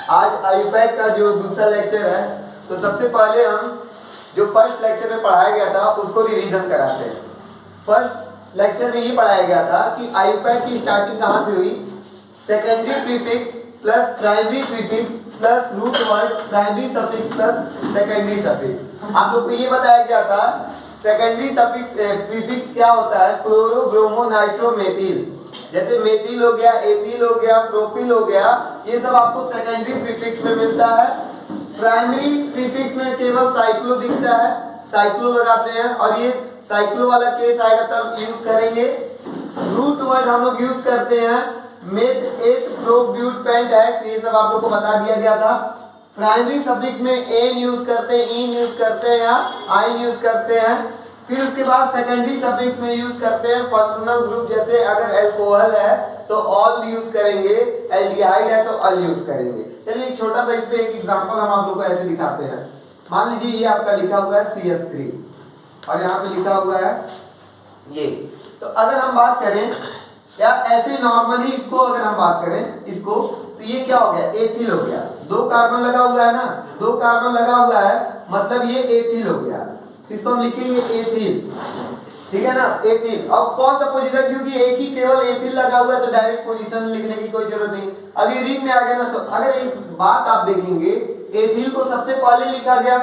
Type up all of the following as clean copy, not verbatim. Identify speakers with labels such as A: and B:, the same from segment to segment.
A: आज आयुपैक का जो दूसरा लेक्चर है, तो सबसे पहले हम जो फर्स्ट लेक्चर में पढ़ाया गया था उसको रिवीजन कराते हैं। फर्स्ट लेक्चर में ये पढ़ाया गया था कि आयुपैक की स्टार्टिंग कहाँ से हुई, secondary prefix plus primary prefix plus root word primary suffix plus secondary suffix. आप लोग को ये बताया गया था सेकेंडरी सफिक्स प्रीफिक्स क्या होता है, क्लोरो ब्रोमो नाइट्रो मेथिल। जैसे मेथिल हो गया, एथिल हो गया, प्रोपिल हो गया, ये सब आपको सेकेंडरी प्रीफिक्स में मिलता है। प्राइमरी प्रीफिक्स में केवल साइक्लो दिखता है, साइक्लो लगाते हैं और ये साइक्लो वाला केस आएगा तब यूज करेंगे। रूट वर्ड हम लोग यूज करते हैं मेथ, एथ, प्रो, ब्यूट, पेंट, हेक्स, ये सब आप लोग को बता दिया गया था। प्राइमरी सफिक्स में एन यूज करते हैं, इन यूज करते हैं या आइन यूज करते हैं। फिर उसके बाद सेकेंडरी सफिक्स में यूज करते हैं फंक्शनल ग्रुप, जैसे अगर अल्कोहल है तो ऑल यूज करेंगे, एल्डिहाइड है तो अल यूज करेंगे। चलिए एक छोटा सा इस पे एक एग्जांपल हम आप लोग को ऐसे दिखाते हैं। मान लीजिए ये आपका लिखा हुआ है CH3 और यहाँ पे लिखा हुआ है ये। तो अगर हम बात करें या ऐसे नॉर्मली इसको अगर हम बात करें इसको, तो ये क्या हो गया, एथिल हो गया। 2 कार्बन लगा हुआ है ना, 2 कार्बन लगा हुआ है मतलब ये एथिल हो गया। इसको हम लिखेंगे एथिल, ठीक है ना, एथिल। अब कौन सा पोजीशन, क्योंकि एक ही केवल एथिल लगा हुआ है तो डायरेक्ट पोजीशन लिखने की कोई जरूरत नहीं। अब ये रिंग में आ गया ना, तो अगर एक बात आप देखेंगे, एथिल को सबसे पहले लिखा गया।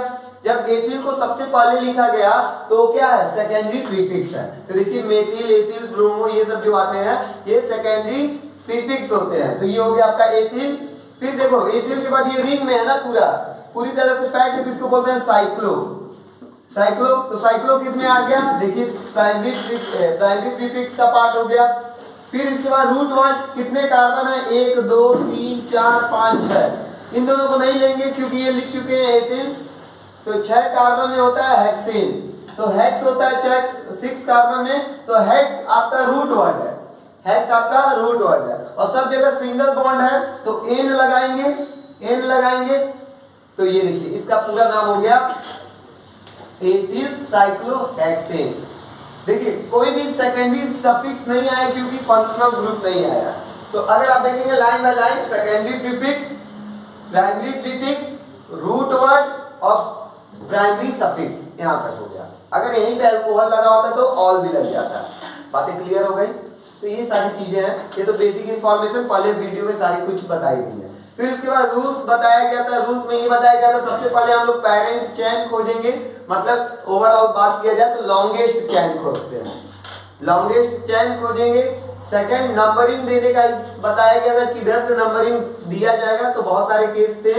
A: जब एथिल को सबसे पहले लिखा गया तो क्या है, सेकेंडरी प्रीफिक्स है। तो देखिए मेथिल, एथिल, ब्रोमो ये सब जो आते हैं ये सेकेंडरी प्रीफिक्स होते हैं। तो ये हो गया आपका एथिल। फिर देखो एथिल के बाद ये रिंग में है ना, पूरी तरह से पैक है, तो इसको बोलते हैं साइक्लो। साइक्लो, तो साइक्लो किस में आ गया, देखिए प्राइमरी प्रीफिक्स का पार्ट हो गया। फिर इसके बाद रूट वर्ड, कितने कार्बन है, 1 2 3 4 5 6। इन दोनों को नहीं लेंगे क्योंकि ये लिख चुके हैं एथिल। तो 6 कार्बन में होता है हेक्सेन, तो हेक्स होता है 6 कार्बन में, तो हेक्स आपका रूट वर्ड है, हेक्स आपका रूट वर्ड है। और सब जगह सिंगल बॉन्ड है तो एन लगाएंगे। तो ये देखिए इसका पूरा नाम हो गया एथिल साइक्लोहेक्सेन। देखिए कोई भी सेकेंडरी सफिक्स नहीं आया क्योंकि फंक्शनल ग्रुप नहीं आया। तो अगर आप देखेंगे line by line, secondary prefix, primary prefix, root word और प्राइमरी सफिक्स, यहां तक हो गया। अगर यहीं पे अल्कोहल लगा होता तो ऑल भी लग जाता। बातें क्लियर हो गई। तो ये सारी चीजें हैं, ये तो बेसिक इंफॉर्मेशन पहले वीडियो में सारी कुछ बताई गई है। फिर उसके बाद रूल्स बताया गया था। रूल्स में ये बताया गया था सबसे पहले हम लोग पेरेंट चेन खोजेंगे, मतलब ओवरऑल बात किया जाए तो लॉन्गेस्ट चेन खोजते हैं, लॉन्गेस्ट चेन खोजेंगे। सेकंड नंबरिंग देने का बताया गया था, किधर से नंबरिंग दिया जाएगा। तो बहुत सारे केस थे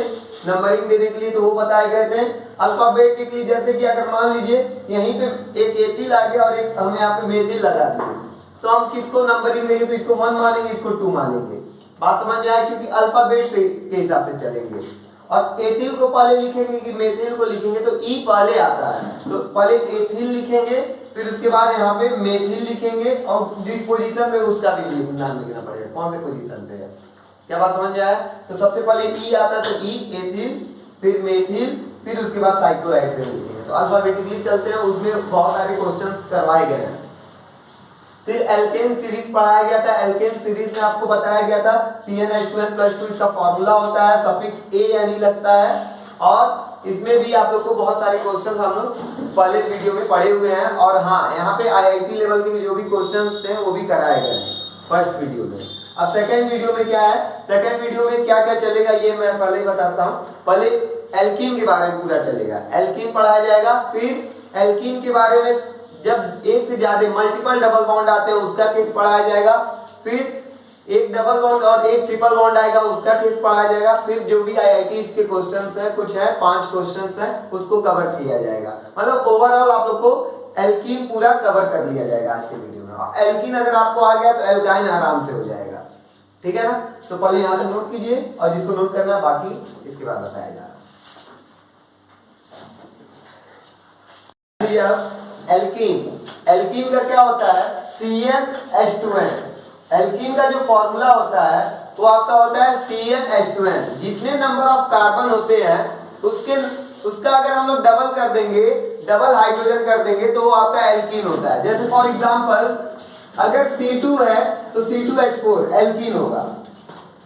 A: नंबरिंग देने के लिए, तो वो बताए गए थे अल्फाबेटिकली। जैसे कि अगर मान लीजिए यहीं पे एक एथिल आ गया और एक हम यहाँ पे मेथिल लगा दिए, तो हम किसको नंबरिंग देंगे, तो इसको 1 मानेंगे, इसको 2 मानेंगे। बात समझ में आया, क्योंकि अल्फाबेट से के हिसाब से चलेंगे। और एथिल को पहले लिखेंगे कि मेथिल को लिखेंगे, तो ई पहले आता है, तो पहले एथिल लिखेंगे, फिर उसके बाद यहाँ पे मेथिल लिखेंगे और जिस पोजीशन में उसका भी नाम लिखना पड़ेगा, कौन से पोजीशन पे है। क्या बात समझ में आया। तो सबसे पहले ई आता है, तो ई, एथिल, फिर मेथिल, फिर उसके बाद साइक्लोहेक्सेन लिखेंगे। तो अल्फाबेटिकली चलते हैं, उसमें बहुत सारे क्वेश्चंस करवाए गए हैं। फिर एल्केन सीरीज पढ़ाया गया था। एल्केन सीरीज में आपको बताया गया था CnH2n+2 इसका फॉर्मूला होता है, सफिक्स ए यानी लगता है। और इसमें भी आप लोग को बहुत सारे क्वेश्चंस हम लोग पहले वीडियो में पढ़े हुए हैं। और हाँ, यहाँ पे IIT लेवल के जो भी क्वेश्चंस थे वो भी कराए गए फर्स्ट वीडियो में। अब सेकंड वीडियो में क्या है, सेकंड वीडियो में क्या क्या चलेगा ये मैं पहले ही बताता हूँ। पहले एल्कीन के बारे में पूरा चलेगा, एल्कीन पढ़ाया जाएगा। फिर एल्कीन के बारे में जब एक से ज्यादा मल्टीपल डबल बॉन्ड आते हैं उसका केस पढ़ाया जाएगा। फिर एक डबल बॉन्ड और एक ट्रिपल बॉन्ड आएगा उसका केस पढ़ाया जाएगा। फिर जो भी IIT के क्वेश्चंस है, कुछ है 5 क्वेश्चंस है, उसको कवर किया जाएगा। मतलब ओवरऑल आप लोग को एल्कीन पूरा कवर कर लिया जाएगा आज के वीडियो में। एल्कीन अगर आपको आ गया तो एल्काइन आराम से हो जाएगा, ठीक है ना। तो पहले यहाँ से नोट कीजिए और जिसको नोट करना है बाकी इसके बाद बताया जा रहा है। एल्कीन का क्या होता है, CnH2n। एल्कीन का जो फॉर्मूला होता है वो आपका होता है CnH2n। जितने नंबर ऑफ कार्बन होते हैं उसका अगर हम लोग डबल कर देंगे, डबल हाइड्रोजन कर देंगे, तो वो आपका एल्कीन होता है। जैसे फॉर एग्जांपल अगर C2 है तो C2H4 एल्कीन होगा।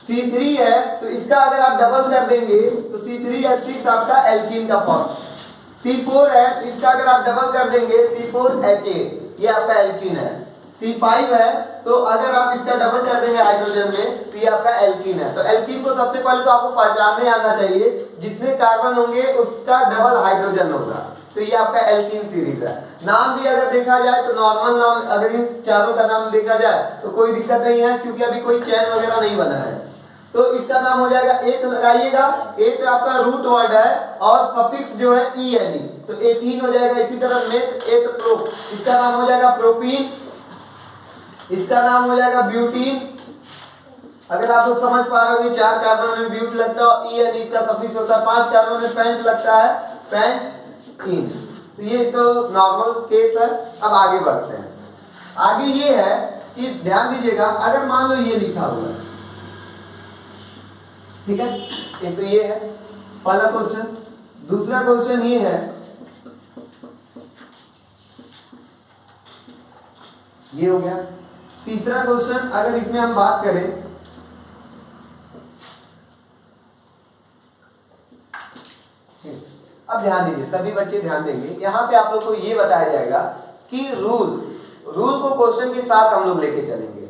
A: C3 है तो इसका अगर आप डबल कर देंगे तो C3H6 आपका एल्कीन का फॉर्म, C4 है तो इसका अगर आप डबल कर देंगे C4H8 ये आपका एल्कीन है, C5 है तो अगर आप इसका डबल कर देंगे हाइड्रोजन में तो ये आपका एल्कीन है। तो एल्कीन को सबसे पहले तो आपको पहचानने आना चाहिए, जितने कार्बन होंगे उसका डबल हाइड्रोजन होगा, तो ये आपका एल्कीन सीरीज है। नाम भी अगर देखा जाए तो नॉर्मल नाम, अगर इन चारों का नाम देखा जाए तो कोई दिक्कत नहीं है क्योंकि अभी कोई चेन वगैरह नहीं बना है। तो इसका नाम हो जाएगा, एथ लगाइएगा, एथ आपका रूट वर्ड है और सफिक्स जो है ENE, तो एथीन हो जाएगा। इसी तरह मेथ एथ प्रो, इसका नाम हो जाएगा प्रोपीन, इसका नाम हो जाएगा ब्यूटीन। अगर आप लोग समझ पा रहे होंगे 4 कार्बन में ब्यूट लगता है, ENE इसका सफिक्स होता है, 5 कार्बन में पेंट लगता है, पेंटीन। तो ये तो नॉर्मल केस है। अब आगे बढ़ते हैं। आगे ये है कि ध्यान दीजिएगा, अगर मान लो ये लिखा हुआ है, ठीक है, एक तो ये है पहला क्वेश्चन। दूसरा क्वेश्चन ये है, ये हो गया। तीसरा क्वेश्चन अगर इसमें हम बात करें, अब ध्यान दीजिए, सभी बच्चे ध्यान देंगे। यहाँ पे आप लोग को ये बताया जाएगा कि रूल को क्वेश्चन के साथ हम लोग लेके चलेंगे।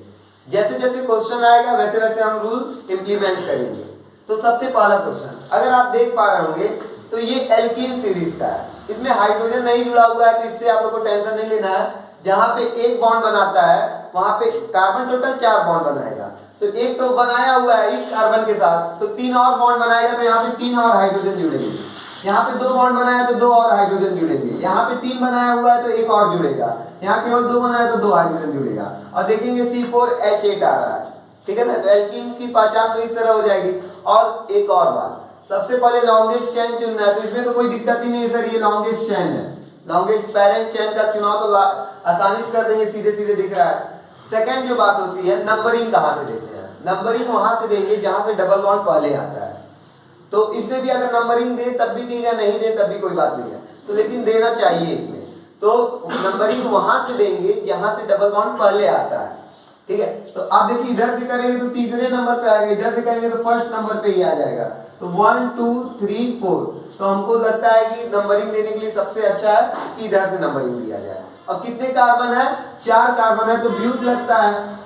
A: जैसे जैसे क्वेश्चन आएगा वैसे वैसे हम रूल इंप्लीमेंट करेंगे। तो सबसे पहला क्वेश्चन अगर आप देख पा रहे होंगे तो ये एल्कीन सीरीज का है, इसमें हाइड्रोजन नहीं जुड़ा हुआ है तो इससे आप लोग को टेंशन नहीं लेना है। जहां पे एक बॉन्ड बनाता है वहां पे कार्बन टोटल 4 बॉन्ड बनाएगा, तो एक तो बनाया हुआ है इस कार्बन के साथ, तो 3 और बॉन्ड बनाएगा, तो यहाँ पे 3 और हाइड्रोजन जुड़ेंगे। यहाँ पे 2 बॉन्ड बनाया तो 2 और हाइड्रोजन जुड़ेंगे। यहाँ पे 3 बनाया हुआ है तो 1 और जुड़ेगा। यहाँ केवल 2 बनाया तो 2 हाइड्रोजन जुड़ेगा। और देखेंगे C4H8 आ रहा है, ठीक है ना। तो एल्कीन की पहचान तो इस तरह हो जाएगी। और एक और बात, सबसे पहले लॉन्गेस्ट चेन चुनना है, तो इसमें तो कोई दिक्कत ही नहीं है सर, ये लॉन्गेस्ट चेन है। लॉन्गेस्ट पेरेंट चेन का चुनाव तो आसानी से कर देंगे, सीधे सीधे दिख रहा है। सेकंड जो बात होती है, नंबरिंग कहाँ से देते हैं? नंबरिंग वहां से देंगे जहां से डबल बॉन्ड पहले आता है। तो इसमें भी अगर नंबरिंग दे तब भी ठीक है, नहीं दे तब भी कोई बात नहीं है, तो लेकिन देना चाहिए इसमें। तो नंबरिंग वहां से देंगे जहां से डबल बॉन्ड पहले आता है, ठीक है। तो आप देखिए इधर से करेंगे तो तीसरे नंबर पे आएगा, इधर से करेंगे तो फर्स्ट नंबर पे ही आ जाएगा। तो 1 2 3 4, तो हमको लगता है कि नंबरिंग देने के लिए सबसे अच्छा है कि इधर से नंबरिंग दिया जाए। और कितने कार्बन है? 4 कार्बन है, तो ब्यूट लगता है।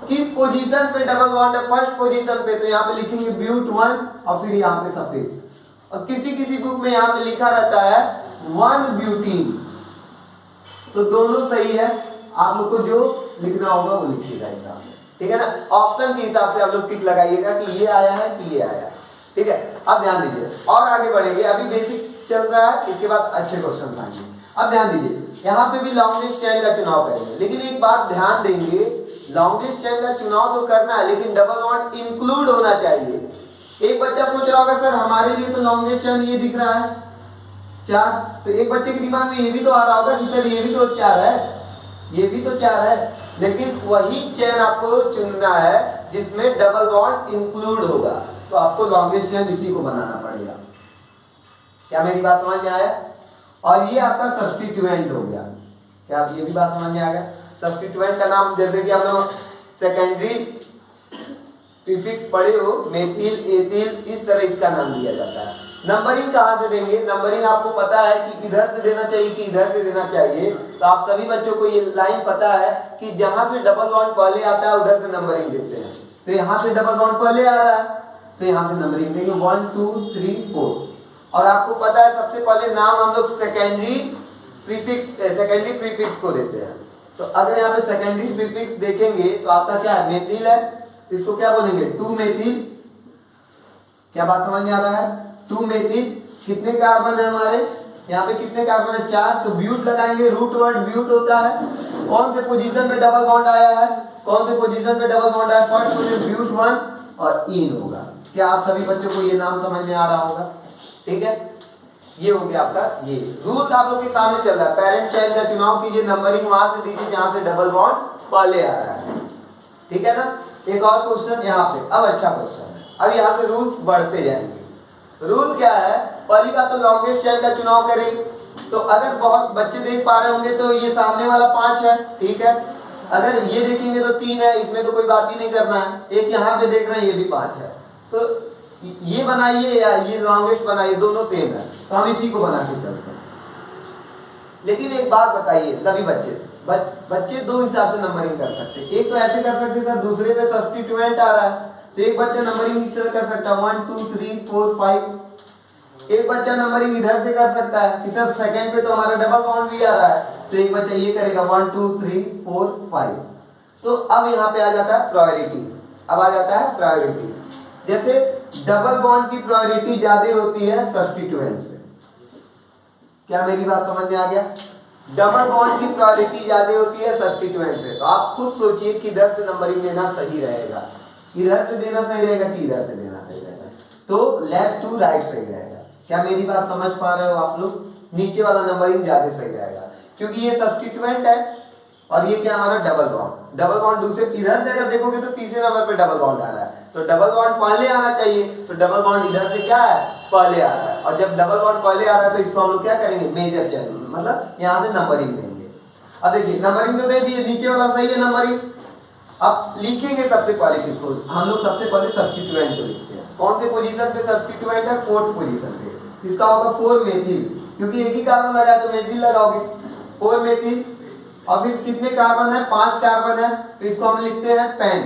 A: किस पोजीशन पे डबल बॉन्ड है? फर्स्ट पोजीशन पे, तो यहाँ पे लिखेंगे ब्यूट 1 और फिर यहाँ पे सफिक्स। और किसी किसी बुक में यहाँ पे लिखा रहता है 1 ब्यूटीन, तो दोनों सही है। आप लोग को जो लिखना होगा वो लिखिएगा एग्जाम में, ठीक है ना। ऑप्शन के हिसाब से आप लोग टिक लगाइएगा कि ये आया है कि ये आया है, ठीक है। अब ध्यान दीजिए और आगे बढ़ेंगे, अभी बेसिक चल रहा है, इसके बाद अच्छे क्वेश्चन आएंगे। अब ध्यान दीजिए, यहाँ पे भी लॉन्गेस्ट चेन का चुनाव करेंगे, लेकिन एक बात ध्यान देंगे, लॉन्गेस्ट चेन का चुनाव तो करना है लेकिन डबल बॉन्ड इंक्लूड होना चाहिए। एक बच्चा सोच रहा होगा सर हमारे लिए तो लॉन्गेस्ट चेन ये दिख रहा है 4, तो एक बच्चे के दिमाग में ये भी तो आ रहा होगा कि सर ये भी तो 4 है, ये भी तो 4 है, लेकिन वही चेन आपको चुनना है जिसमें डबल बॉन्ड इंक्लूड होगा, तो आपको लॉन्गेस्ट चेन इसी को बनाना पड़ेगा। क्या मेरी बात समझ में आया? और ये आपका सब्स्टिट्यूएंट हो गया। क्या आप ये भी बात समझ में आ गया? सब्स्टिट्यूएंट का नाम जैसे कि आप लोग सेकेंडरी प्रीफिक्स पढ़े हो, मेथिल, एथिल, इस तरह इसका नाम दिया जाता है। नंबरिंग कहाँ से देंगे? नंबरिंग आपको पता है कि इधर से देना चाहिए कि इधर से देना चाहिए, तो आप सभी बच्चों को ये लाइन पता है कि जहां से डबल बॉन्ड पहले आता है उधर से नंबरिंग देते हैं। तो यहाँ से डबल बॉन्ड पहले आ रहा है तो यहाँ से नंबरिंग देंगे 1 2 3 4। और आपको पता है सबसे पहले नाम हम लोग सेकेंडरी प्रीफिक्स को देते हैं। तो अगर यहाँ पे सेकेंडरी प्रीफिक्स देखेंगे तो आपका क्या है? मेथिल है, इसको क्या बोलेंगे? 2 मेथिल। क्या बात समझ में आ रहा है? 2 मेथिल। कितने कार्बन है हमारे यहाँ पे? कितने कार्बन है? 4। तो ब्यूट लगाएंगे, रूट वर्ड ब्यूट होता है। कौन से पोजीशन पे डबल बॉन्ड आया है? कौन से पोजीशन पे डबल बॉन्ड आया? फर्स्ट पोजीशन ब्यूट 1 और इन होगा। क्या आप सभी बच्चों को ये नाम समझ में आ रहा होगा? ठीक है, ये हो गया आपका। ये रूल आप लोग के सामने चल रहा है। पेरेंट चेन का चुनाव कीजिए, नंबरिंग वहां से दीजिए जहां से डबल बॉन्ड पहले आ रहा है, ठीक है ना। एक और क्वेश्चन यहाँ पे, अब अच्छा क्वेश्चन है। अब यहाँ से रूल्स बढ़ते जाएंगे। रूल क्या है? पहली बात तो लॉन्गेस्ट चेन का चुनाव करें, तो अगर बहुत बच्चे देख पा रहे होंगे तो ये सामने वाला 5 है, ठीक है। अगर ये देखेंगे तो 3 है, इसमें तो कोई बात ही नहीं करना है। एक यहाँ पे देख रहे हैं, ये भी 5 है, तो ये बनाइए या ये लॉन्गेस्ट बनाइए, दोनों सेम है, तो हम इसी को बना के चलते हैं। लेकिन एक बात बताइए, सभी बच्चे दो हिसाब से नंबरिंग कर सकते हैं। एक तो ऐसे कर सकते हैं सर, दूसरे पे सब्स्टिट्यूएंट आ रहा है तो एक बच्चा नंबरिंग इस तरह कर सकता है 1 2 3 4 5। एक बच्चा नंबरिंग इधर से कर सकता है कि सर सेकंड पे तो हमारा डबल बॉन्ड भी आ रहा है, तो एक बच्चा ये करेगा 1 2 3 4 5। तो अब यहाँ पे आ जाता है प्रायोरिटी। अब आ जाता है प्रायोरिटी, जैसे डबल बॉन्ड की प्रायोरिटी ज्यादा होती है सब्स्टिट्यूएंट से। क्या मेरी बात समझ में आ गया? डबल बॉन्ड की प्रायोरिटी ज्यादा होती है सब्स्टिट्यूएंट से। तो आप खुद सोचिए कि इधर से नंबरिंग देना सही रहेगा, इधर से देना सही रहेगा कि इधर से देना सही रहेगा? तो लेफ्ट टू राइट सही रहेगा। क्या मेरी बात समझ पा रहे हो आप लोग? नीचे वाला नंबरिंग ज्यादा सही रहेगा क्योंकि ये सब्स्टिट्यूएंट है और ये क्या हमारा डबल बॉन्ड। डबल बॉन्ड दूसरे इधर से अगर देखोगे तो तीसरे नंबर पे डबल बॉन्ड आ रहा है, तो डबल बॉन्ड पहले आना चाहिए, तो डबल बॉन्ड इधर से क्या है पहले आ रहा है। और जब डबल बॉन्ड पहले आ रहा है तो इसको हम लोग क्या करेंगे मेजर चेन, मतलब यहाँ से नंबरिंग देंगे। अब देखिए नंबरिंग तो दे दिए, नीचे वाला सही है नंबरिंग। अब लिखेंगे सबसे पहले किसको? हम लोग सबसे पहले सब्स्टिट्यूएंट को लिखते हैं। कौन से पोजीशन पे सब्स्टिट्यूएंट है? फोर्थ पोजीशन पे। इसका होगा 4 मेथिल, क्योंकि एक ही कार्बन लगा तो मेथिल लगाओगे 4 मेथिल। और फिर कितने कार्बन है? 5 कार्बन है, तो इसको हम लिखते हैं पेन।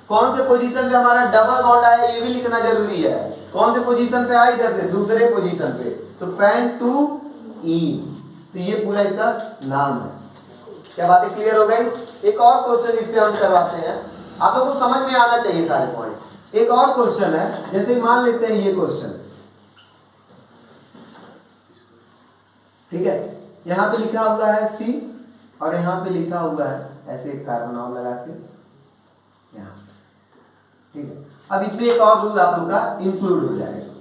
A: कौन से पोजीशन पे हमारा डबल बॉन्ड आया ये भी लिखना जरूरी है। कौन से पोजीशन पे आया? इधर से दूसरे पोजीशन पे, तो पेन 2 ई। तो ये पूरा इसका नाम है। क्या बातें क्लियर हो गई? एक और क्वेश्चन इस पे हम करवाते हैं, आप लोगों को समझ में आना चाहिए सारे पॉइंट। एक और क्वेश्चन है, जैसे मान लेते हैं ये क्वेश्चन, ठीक है, यहाँ पे लिखा हुआ है C और यहाँ पे लिखा हुआ है ऐसे एक कार्बन और लगा के यहाँ, ठीक है। अब इसमें एक और रूल आप लोग का इंक्लूड हो जाएगा,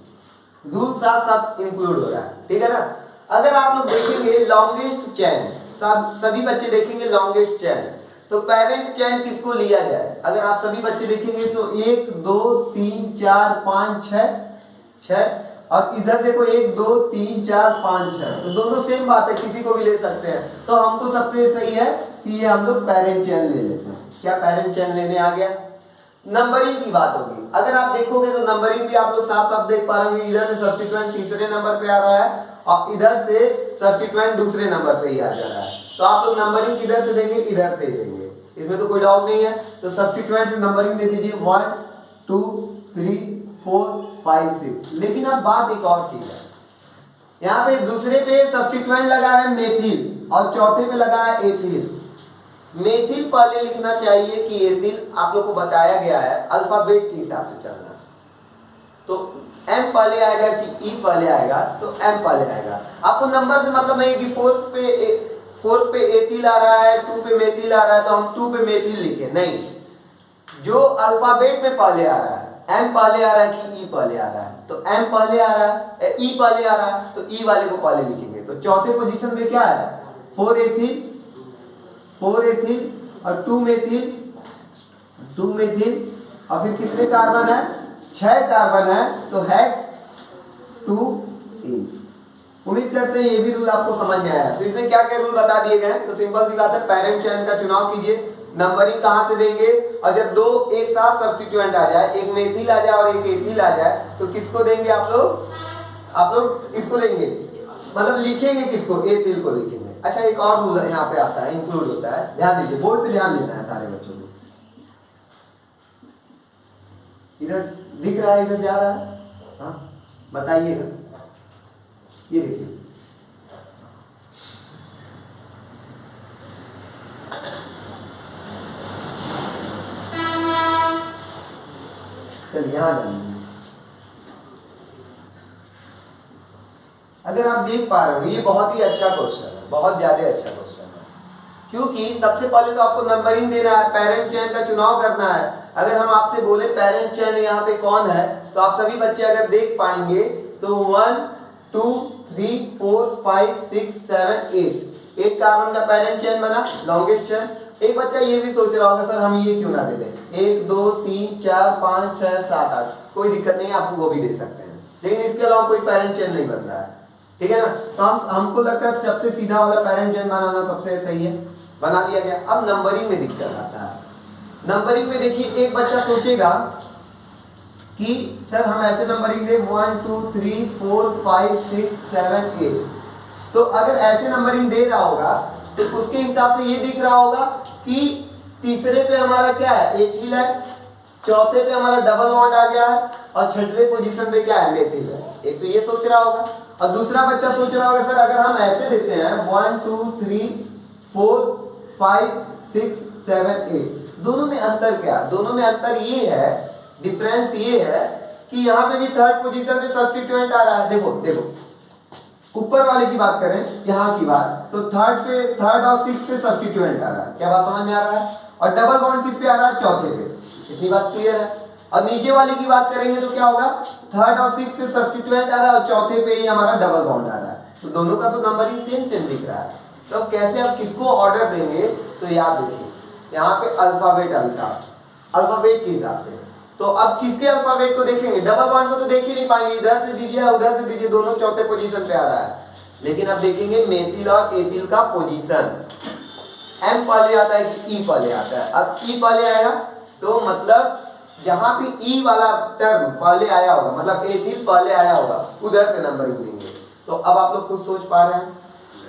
A: रूल साथ साथ इंक्लूड हो रहा है, ठीक है ना। अगर आप लोग देखेंगे लॉन्गेस्ट चेन, सभी बच्चे देखेंगे लॉन्गेस्ट चेन, तो पेरेंट चेन किसको लिया जाए? अगर आप सभी बच्चे देखेंगे तो 1 2 3 4 5 6 और इधर देखो 1 2 3 4 5 6, तो दोनों सेम बात है, किसी को भी ले सकते हैं। तो हमको सबसे सही है कि ये हम लोग पेरेंट चेन ले लेते हैं। क्या पेरेंट चेन लेने आ गया? नंबरिंग की बात होगी, अगर आप देखोगे तो नंबरिंग भी आप लोग साफ साफ देख पा रहे होंगे। इधर से सब्स्टिट्यूएंट तीसरे नंबर पे आ रहा है और इधर से सब्स्टिट्यूएंट दूसरे नंबर पे ही आ जा रहा है। तो आप लोग नंबरिंग किधर से देंगे? इधर से देंगे, इसमें तो कोई डाउट नहीं है। तो सब्स्टिट्यूएंट से नंबरिंग दे दीजिए 1 2 3 4 5 6। लेकिन अब बात एक और चीज है, यहाँ पे दूसरे पे सब्स्टिट्यूएंट लगा है मेथिल और चौथे पे लगा है एथिल। मेथिल पहले लिखना चाहिए कि एथिल? आप लोग को बताया गया है अल्फाबेट के हिसाब से चलना, तो M पहले आएगा कि E पहले आएगा? तो M पहले आएगा। आपको नंबर से मतलब नहीं कि 4 पे एथिल आ रहा है, 2 पे मेथिल आ रहा है तो हम 2 पे मेथिल लिखे, नहीं। जो अल्फाबेट में पहले आ रहा है, M पहले आ रहा है कि E पहले आ रहा है? तो M पहले आ रहा है, E पहले आ रहा है, तो E वाले को पहले लिखेंगे। तो चौथे पोजीशन पे क्या है? 4 एथिल और 2 मेथिल और फिर कितने कार्बन है? 6 कार्बन है, तो हेक्स 2E। उम्मीद करते हैं ये भी रूल आपको समझ में आया। तो इसमें क्या क्या रूल बता दिए गए हैं? तो सिंपल सी बात है, पेरेंट चेन का चुनाव कीजिए, नंबरिंग कहां से देंगे, और जब दो एक साथ सब्स्टिट्यूएंट आ जाए, एक मेथिल आ जाए और एक एथिल आ जाए, तो किसको देंगे आप लोग इसको देंगे, मतलब लिखेंगे किसको? एथिल को लिखेंगे। अच्छा एक और रूल यहाँ पे आता है, इंक्लूड होता है, ध्यान दीजिए, बोर्ड पे ध्यान देना है सारे बच्चों को। इधर दिख रहा है, इधर जा रहा है, हाँ बताइएगा। ये देखिए चलिए यहाँ जानिए। अगर आप देख पा रहे हो ये बहुत ही अच्छा क्वेश्चन है, बहुत ज्यादा अच्छा क्वेश्चन है, क्योंकि सबसे पहले तो आपको नंबरिंग देना है, पेरेंट चेन का चुनाव करना है। अगर हम आपसे बोले पेरेंट चेन यहाँ पे कौन है, तो आप सभी बच्चे अगर देख पाएंगे तो 1 2 3 4 5 6 7 8 कार्बन का पेरेंट चेन बना, लॉन्गेस्ट चेन। एक बच्चा ये भी सोच रहा होगा सर हम ये क्यों ना दे दें, 1 2 3 4 5 6 7 8, कोई दिक्कत नहीं है, आपको वो भी दे सकते हैं, लेकिन इसके अलावा कोई पेरेंट चेन नहीं बन रहा है, ठीक है ना। तो हमको लगता है सबसे सीधा वाला पेरेंट चेन बनाना सबसे सही है, बना लिया गया। अब नंबरिंग में दिक्कत आता है। नंबरिंग में देखिए एक बच्चा सोचेगा कि सर हम ऐसे नंबरिंग दे 1 2 3 4 5 6 7 8, तो अगर ऐसे नंबरिंग दे रहा होगा तो उसके हिसाब से ये दिख रहा होगा कि तीसरे पे हमारा क्या है, एथिल है, चौथे पे हमारा डबल बॉन्ड आ गया है, और छठवें पोजीशन पे क्या है, मेथिल है। एक तो ये सोच रहा होगा, और दूसरा बच्चा सोच रहा होगा सर अगर हम ऐसे देते हैं 1 2 3 4 5 6 7 8, दोनों में अंतर क्या है? दोनों में अंतर ये है, डिफरेंस ये है कि यहाँ पे भी थर्ड पोजीशन पे सब्स्टिट्यूएंट आ रहा है। देखो देखो ऊपर वाले की बात करें, यहाँ की बात, तो थर्ड और सिक्स पे सब्स्टिट्यूएंट आ रहा है। क्या बात समझ में आ रहा है? और डबल बॉन्ड किस पे आ रहा है, चौथे पे। इतनी बात क्लियर है। और नीचे वाले की बात करेंगे तो क्या होगा, थर्ड और सिक्स पे सब्स्टिट्यूएंट आ रहा है और चौथे पे ही हमारा डबल बॉन्ड आ रहा है। तो दोनों का तो नंबर ही सेम सेम दिख रहा है। तो अब कैसे आप किसको ऑर्डर देंगे, तो याद रखिए यहाँ पे अल्फाबेट अनुसार, अल्फाबेट के हिसाब से। तो अब किसके अल्फाबेट को देखेंगे, डबल बॉन्ड को तो देख ही नहीं पाएंगे, इधर से दीजिए उधर से दीजिए, दोनों चौथे पोजीशन पे आ रहा है। लेकिन अब देखेंगे मेथिल और एथिल का पोजीशन, एम पहले आता है कि ई पहले आता है। अब ई पहले आएगा तो मतलब जहां पे ई वाला टर्म पहले आया होगा, मतलब एथिल पहले आया होगा, उधर पे नंबरिंग लेंगे। तो अब आप लोग कुछ सोच पा रहे हैं,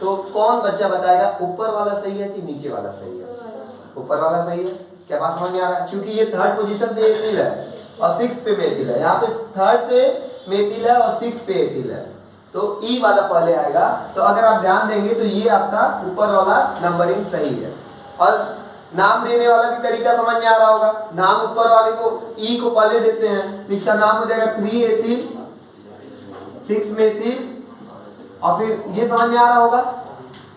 A: तो कौन बच्चा बताएगा ऊपर वाला सही है कि नीचे वाला सही है? ऊपर वाला सही है। क्या बात समझ में आ रहा है? क्योंकि ये थर्ड पोजीशन पे एथिल है और सिक्स पे मेथिल है, यहाँ पे थर्ड पे मेथिल है और सिक्स पे एथिल है, तो ई वाला पहले आएगा। तो अगर आप ध्यान देंगे तो ये आपका ऊपर वाला नंबरिंग सही है। और नाम देने वाला भी तरीका समझ में आ रहा होगा, नाम ऊपर वाले को ई को पहले देते हैं, इसका नाम हो जाएगा 3 एथिल 6 मेथिल, और फिर ये समझ में आ रहा होगा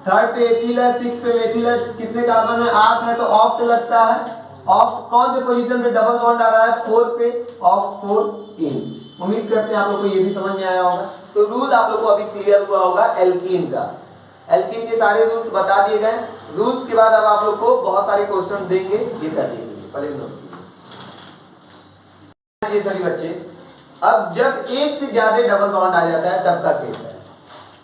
A: थर्ड पे एथिल है, सिक्स पे मेथिल है, कितने कार्बन है, 8 है, तो ऑक्ट लगता है। ऑक्ट कौन से पोजीशन पे डबल बॉन्ड आ रहा है, 4 पे, ऑक्ट 4 उम्मीद करते हैं आप लोग को ये भी समझ में आया होगा। तो रूल आप लोग को अभी क्लियर हुआ होगा एल्कीन का, एल्कीन के सारे रूल्स बता दिए गए। रूल्स के बाद अब आप लोग को बहुत सारे क्वेश्चन देंगे, ये कर देंगे पहले नोट कीजिए सभी बच्चे। अब जब एक से ज्यादा डबल बॉन्ड आ जाता है तब का केस है।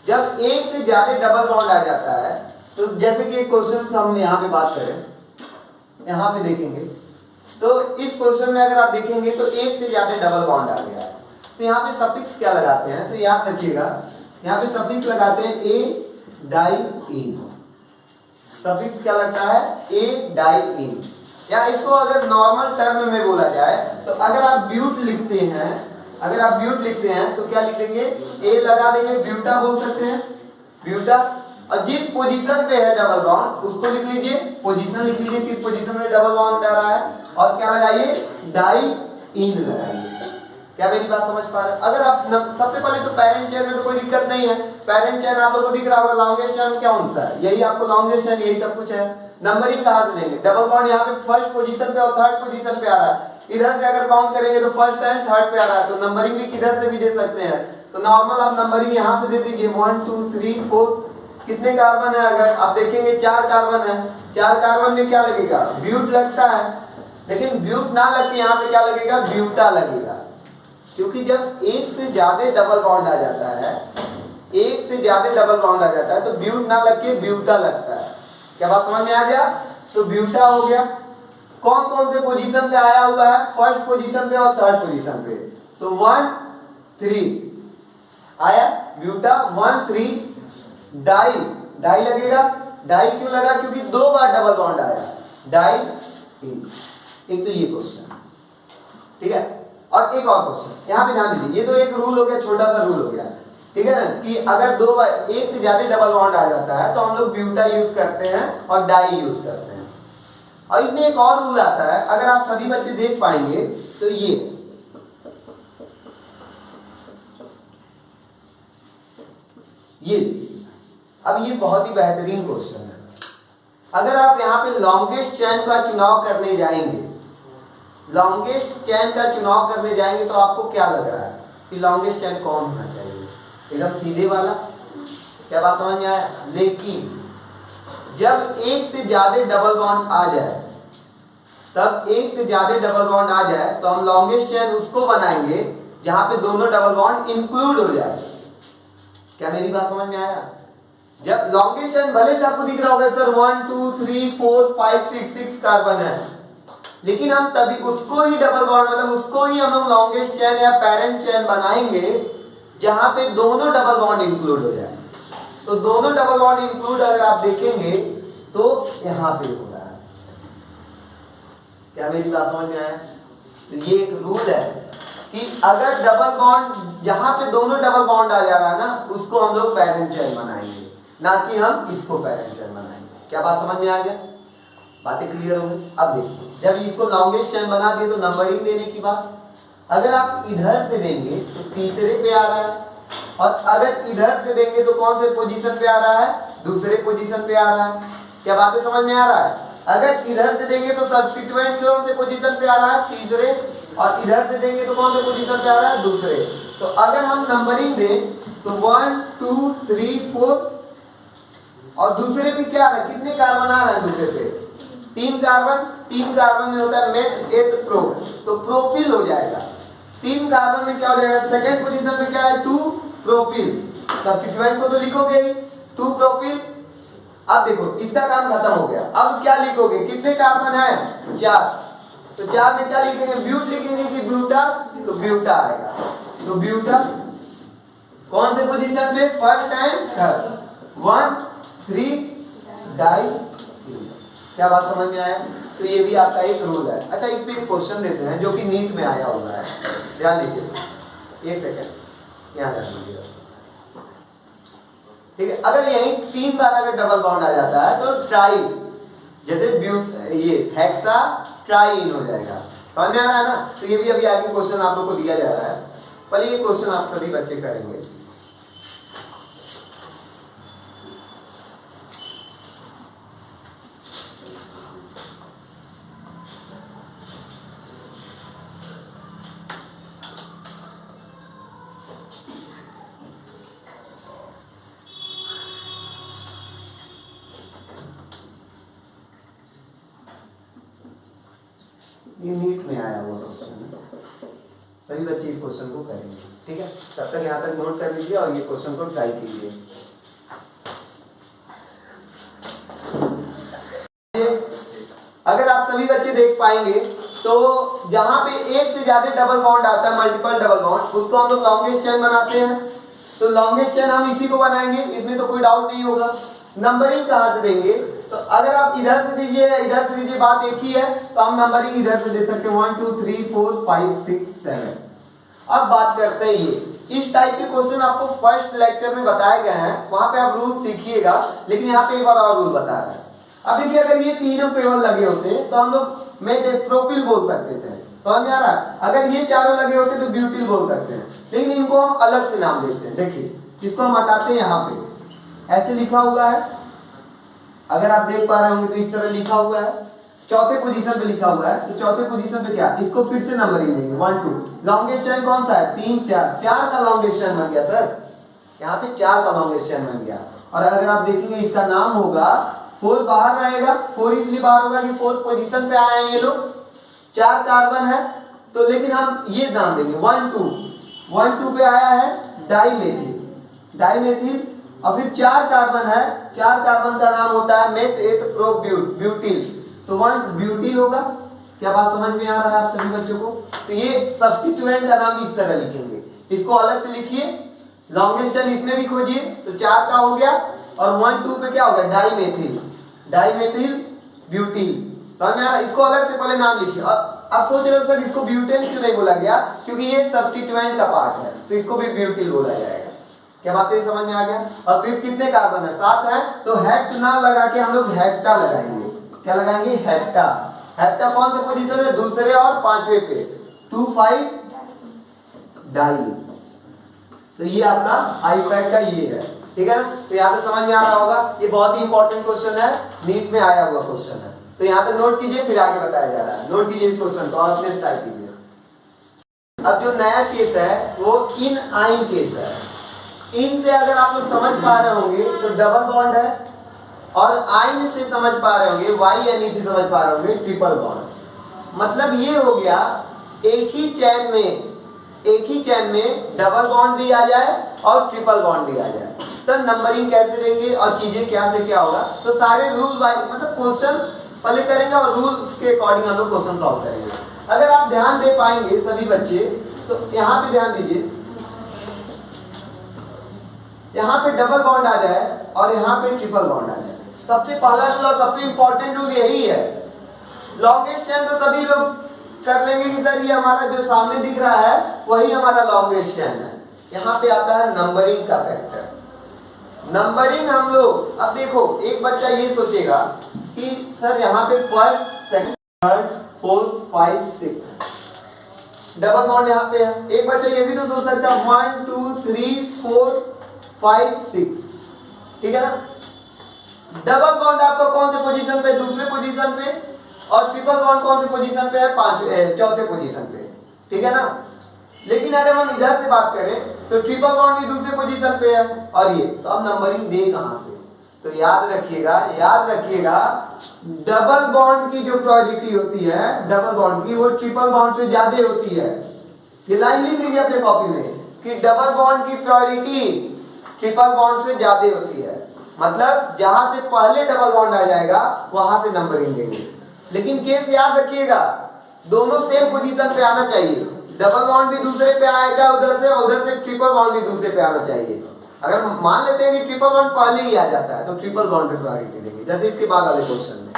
A: जब एक से ज्यादा डबल बॉन्ड आ जाता है तो जैसे कि एक क्वेश्चन हम यहाँ पे बात करें, यहाँ पे देखेंगे तो इस क्वेश्चन में अगर आप देखेंगे तो एक से ज्यादा डबल बॉन्ड आ गया है, तो यहाँ पे सफिक्स क्या लगाते हैं, तो याद रखिएगा यहाँ पे सफिक्स लगाते हैं ए डाइईन। सफिक्स क्या लगता है, ए डाइईन। या इसको अगर नॉर्मल टर्म में बोला जाए तो अगर आप ब्यूट लिखते हैं, अगर आप ब्यूट लिखते हैं तो क्या लिखेंगे, ए लगा देंगे, ब्यूटा बोल सकते हैं, ब्यूटा। और जिस पोजीशन पे है डबल बॉन्ड उसको लिख लीजिए, पोजीशन लिख लीजिए किस पोजीशन में डबल बॉन्ड आ रहा है, और क्या लगाइए, डाइईन लगाइए। क्या मेरी बात समझ पा रहे हैं? अगर आप सबसे पहले तो पेरेंट चेन में तो कोई दिक्कत नहीं है, पेरेंट चेन आप लोगों को दिख रहा होगा, लॉन्गेस्ट चेन क्या होता है, यही आपको लॉन्गेस्ट चेन, यही सब कुछ है। नंबरिंग कहां से देंगे, डबल बॉन्ड यहाँ पे फर्स्ट पोजीशन पे और थर्ड पोजीशन पे आ रहा है, इधर से अगर काउंट करेंगे तो फर्स्ट एंड थर्ड पे आ रहा है, तो नंबरिंग भी किधर से भी दे सकते हैं। तो नॉर्मल आप नंबरिंग यहाँ से दे दीजिए 1 2 3 4। कितने कार्बन है, अगर आप देखेंगे 4 कार्बन है, 4 कार्बन में क्या लगेगा, ब्यूट लगता है, लेकिन ब्यूट ना लग के यहाँ पे क्या लगेगा, ब्यूटा लगेगा। क्योंकि जब एक से ज्यादा डबल बॉन्ड आ जाता है, एक से ज्यादा डबल बॉन्ड आ जाता है तो ब्यूट ना लग के ब्यूटा लगता है। क्या बात समझ में आ गया? तो ब्यूटा हो गया। कौन कौन से पोजीशन पे आया हुआ है, फर्स्ट पोजीशन पे और थर्ड पोजीशन पे, तो 1 3 आया ब्यूटा, 1 3 डाई, डाई लगेगा। डाई क्यों लगा, क्योंकि 2 बार डबल बॉन्ड आया, डाई। एक तो ये क्वेश्चन, ठीक है। और एक और क्वेश्चन यहाँ पे ध्यान दीजिए, ये तो एक रूल हो गया, छोटा सा रूल हो गया, ठीक है ना, कि अगर 2 बार एक से ज्यादा डबल बॉन्ड आ जाता है तो हम लोग ब्यूटा यूज करते हैं और डाई यूज करते हैं। और इसमें एक और रूल आता है, अगर आप सभी बच्चे देख पाएंगे तो ये अब ये बहुत ही बेहतरीन क्वेश्चन है। अगर आप यहाँ पे लॉन्गेस्ट चेन का चुनाव करने जाएंगे, लॉन्गेस्ट चेन का चुनाव करने जाएंगे तो आपको क्या लग रहा है कि लॉन्गेस्ट चेन कौन होना चाहिए, एकदम सीधे वाला। क्या बात समझ में आया? लेकिन जब एक से ज्यादा डबल बॉन्ड आ जाए, तब एक से ज्यादा डबल बॉन्ड आ जाए तो हम लॉन्गेस्ट चेन उसको बनाएंगे जहां पे दोनों डबल बॉन्ड इंक्लूड हो जाए। क्या मेरी बात समझ में आया? जब लॉन्गेस्ट चेन भले से आपको दिख रहा होगा सर 1 2 3 4 5 6 कार्बन है, लेकिन हम तभी उसको ही डबल बॉन्ड मतलब उसको ही हम लोग लॉन्गेस्ट चेन या पेरेंट चेन बनाएंगे जहां पे दोनों डबल बॉन्ड इंक्लूड हो जाए। तो दोनों डबल बॉन्ड इंक्लूड अगर आप देखेंगे तो यहां पे हो रहा है। क्या मेरी बात समझ में आया? तो ये एक रूल है कि अगर डबल बॉन्ड जहां पे दोनों डबल बॉन्ड आ जा रहा है ना उसको हम लोग पेरेंट चेन बनाएंगे, ना कि हम इसको पेरेंट चेन बनाएंगे। क्या बात समझ में आ गया? बातें क्लियर हो गई? अब देखिए जब इसको लॉन्गेस्ट चेन बना दिए तो नंबरिंग देने की बात, अगर आप इधर से देंगे तो तीसरे पे आ रहा है, और अगर इधर से देंगे तो कौन से पोजीशन पे आ रहा है? दूसरे पोजीशन पे आ रहा है। क्या बातें समझ में आ रहा है? अगर इधर से देंगे तो सब्स्टिट्यूएंट कौन से पोजीशन पे आ रहा है? तीसरे, और इधर से देंगे तो कौन से पोजीशन पे आ रहा है? दूसरे। तो अगर हम नंबरिंग दें तो 1 2 3 4, और दूसरे पे क्या आ रहा है? कितने कार्बन आ रहे हैं दूसरे पे? 3 कार्बन। 3 कार्बन में होता है मेथ एथ प्रो, तो प्रोपिल हो जाएगा। 3 कार्बन में क्या हो जाएगा? सेकंड पोजीशन पे क्या है? 2 प्रोपिल। सब्स्टिट्यूएंट को तो लिखोगे ही 2 प्रोपिल। अब देखो इसका काम खत्म हो गया। अब क्या लिखोगे? कितने कार्बन है? 4। तो 4 में क्या लिखेंगे? ब्यूट लिखेंगे कि ब्यूटा? तो ब्यूटा आएगा। तो ब्यूटा कौन से पोजीशन पे? First and third. 1 3 डाई। क्या बात समझ में आया? तो ये भी आपका एक रूल है। अच्छा इस पे एक क्वेश्चन देते हैं जो कि नीट में आया हुआ है, ध्यान दीजिए। एक सेकंड यहाँ ध्यान दीजिए, ठीक है। अगर यही 3 बार अगर डबल बॉन्ड आ जाता है तो ट्राई, जैसे ब्यूट ये हेक्सा ट्राइन हो जाएगा। समझ में आ रहा है ना? तो ये भी अभी आगे क्वेश्चन आप लोग को दिया जा रहा है, पहले ये क्वेश्चन आप सभी बच्चे करेंगे। ये नीट में आया हुआ क्वेश्चन, सभी बच्चे इस क्वेश्चन को करेंगे, ठीक है। तब तक यहाँ तक नोट कर लीजिए और ये क्वेश्चन को ट्राई कीजिए। अगर आप सभी बच्चे देख पाएंगे तो जहां पे एक से ज्यादा डबल बॉन्ड आता है, मल्टीपल डबल बॉन्ड, उसको हम लोग लॉन्गेस्ट चेन बनाते हैं। तो लॉन्गेस्ट चेन हम इसी को बनाएंगे, इसमें तो कोई डाउट नहीं होगा। नंबरिंग कहां से देंगे? तो अगर आप इधर से दीजिए या इधर से दीजिए बात एक ही है, तो हम नंबरिंग इधर से दे सकते हैं 1 2 3 4 5 6 7। अब बात करते हैं ये इस टाइप के क्वेश्चन आपको फर्स्ट लेक्चर में बताए गए हैं, वहां पे आप रूल सीखिएगा, लेकिन यहाँ पे एक बार और रूल बता रहा है। अब देखिए अगर ये तीनों केवल लगे होते तो हम लोग प्रोपिल बोल सकते थे, समझ में आ रहा है? अगर ये चारों लगे होते तो ब्यूटिल बोल सकते हैं, लेकिन इनको हम अलग से नाम देते हैं। देखिए इसको हम हटाते हैं, यहाँ पे ऐसे लिखा हुआ है, अगर आप देख पा रहे होंगे तो इस तरह लिखा हुआ है, चौथे पोजीशन पे लिखा हुआ है। तो चौथे पोजीशन पे क्या, इसको फिर से नंबरिंग देंगे 1 2। लॉन्गेस्ट चेन कौन सा है? 3 4, 4 का लॉन्गेस्ट चेन बन गया सर, यहाँ पे 4 का लॉन्गेस्ट चेन बन गया। और अगर आप देखेंगे इसका नाम होगा 4 बाहर रहेगा, 4 इसलिए बाहर होगा कि 4th पोजीशन पे आए हैं ये लोग, 4 कार्बन है, तो लेकिन हम ये नाम देंगे 1 2। 1 2 पे आया है डाइमेथिल, डाइमेथिल, और फिर 4 कार्बन है, 4 कार्बन का नाम होता है मेथ एथ प्रो ब्यूटिल, तो 1 ब्यूटिल होगा। क्या बात समझ में आ रहा है आप सभी बच्चों को? तो ये सब्स्टिट्यूएंट का नाम इस तरह लिखेंगे, इसको अलग से लिखिए, लॉन्गेस्ट चेन इसमें भी खोजिए, तो 4 का हो गया, और 1 2 पे क्या होगा? Dimethyl, dimethyl butyl. समझ में आ रहा है? इसको अलग से पहले नाम लिखिए। अब सोच रहे हो सर इसको ब्यूटेन क्यों नहीं बोला गया? क्योंकि ये सब्स्टिट्यूएंट का पार्ट है, तो इसको भी ब्यूटिल बोला जाएगा। क्या बात है, समझ में आ गया? और फिर कितने कार्बन है? 7 है, तो हेप्ट ना लगा के हम लोग हेप्टा लगाएंगे। क्या लगाएंगे? हेप्टा। हेप्टा कौन से पोजीशन है? दूसरे और 5वें पे, 2 5 डाई। तो ये आपका आईपैड का ये है, ठीक है ना? तो यहाँ से समझ में आ रहा होगा, ये बहुत ही इंपॉर्टेंट क्वेश्चन है, नीट में आया हुआ क्वेश्चन है। तो यहाँ तक नोट कीजिए, फिर आगे बताया जा रहा है। नोट कीजिए इस क्वेश्चन को और फिर ट्राई कीजिए। अब जो नया केस है वो इन आइन केस है। इन से अगर आप लोग समझ पा रहे होंगे तो डबल बॉन्ड है, और आइन से समझ पा रहे होंगे, वाई एन ई से समझ पा रहे होंगे ट्रिपल बॉन्ड। मतलब ये हो गया एक ही चैन में डबल बॉन्ड भी आ जाए और ट्रिपल बॉन्ड भी आ जाए, तो नंबरिंग कैसे देंगे और चीजें क्या से क्या होगा। तो सारे रूल वाइज, मतलब क्वेश्चन पहले करेंगे और रूल्स के अकॉर्डिंग हम लोग क्वेश्चन सॉल्व करेंगे। अगर आप ध्यान दे पाएंगे सभी बच्चे तो यहाँ पे ध्यान दीजिए, यहाँ पे डबल बॉन्ड आ जाए और यहाँ पे ट्रिपल बॉन्ड आ जाए। सबसे पहला रूल और सबसे इंपॉर्टेंट रूल यही है। लॉन्गेस्ट चेन तो सभी लोग कर लेंगे कि सर ये हमारा जो सामने दिख रहा है वही हमारा लॉन्गेस्ट चेन है। यहाँ पे आता है नंबरिंग का फैक्टर। नंबरिंग हम लोग, अब देखो एक बच्चा ये सोचेगा कि सर यहाँ पे first, second, third, fourth, 5, 6 double bond यहाँ पे है। एक बच्चा ये भी तो सोच सकता है 1 2 3 4 5 6, ठीक है ना। डबल बॉन्ड आपका कौन से पोजीशन पे, दूसरे पोजीशन पे, और ट्रिपल बॉन्ड कौन से पोजीशन पे है, चौथे पोजीशन पे, ठीक है ना। लेकिन अगर हम इधर से बात करें तो ट्रिपल बॉन्ड भी दूसरे पोजीशन पे है और ये, तो अब नंबरिंग दे कहां से? तो याद रखिएगा डबल बॉन्ड की जो प्रायोरिटी होती है डबल बॉन्ड की, वो ट्रिपल बॉन्ड से ज्यादा होती है। ये लाइन लिख लीजिए अपने कॉपी में कि डबल बॉन्ड की प्रायोरिटी ट्रिपल बॉन्ड से ज्यादा होती है। मतलब जहां से पहले डबल बॉन्ड आ जाएगा वहां से नंबरिंग देंगे। लेकिन केस याद रखिएगा, दोनों सेम पोजीशन पे आना चाहिए। डबल बॉन्ड भी दूसरे पे आएगा उधर से ट्रिपल बॉन्ड भी दूसरे पे आना चाहिए। अगर मान लेते हैं कि ट्रिपल बॉन्ड पहले ही आ जाता है तो ट्रिपल बॉन्ड पे प्रायोरिटी देंगे, जैसे इसके बाद वाले क्वेश्चन में।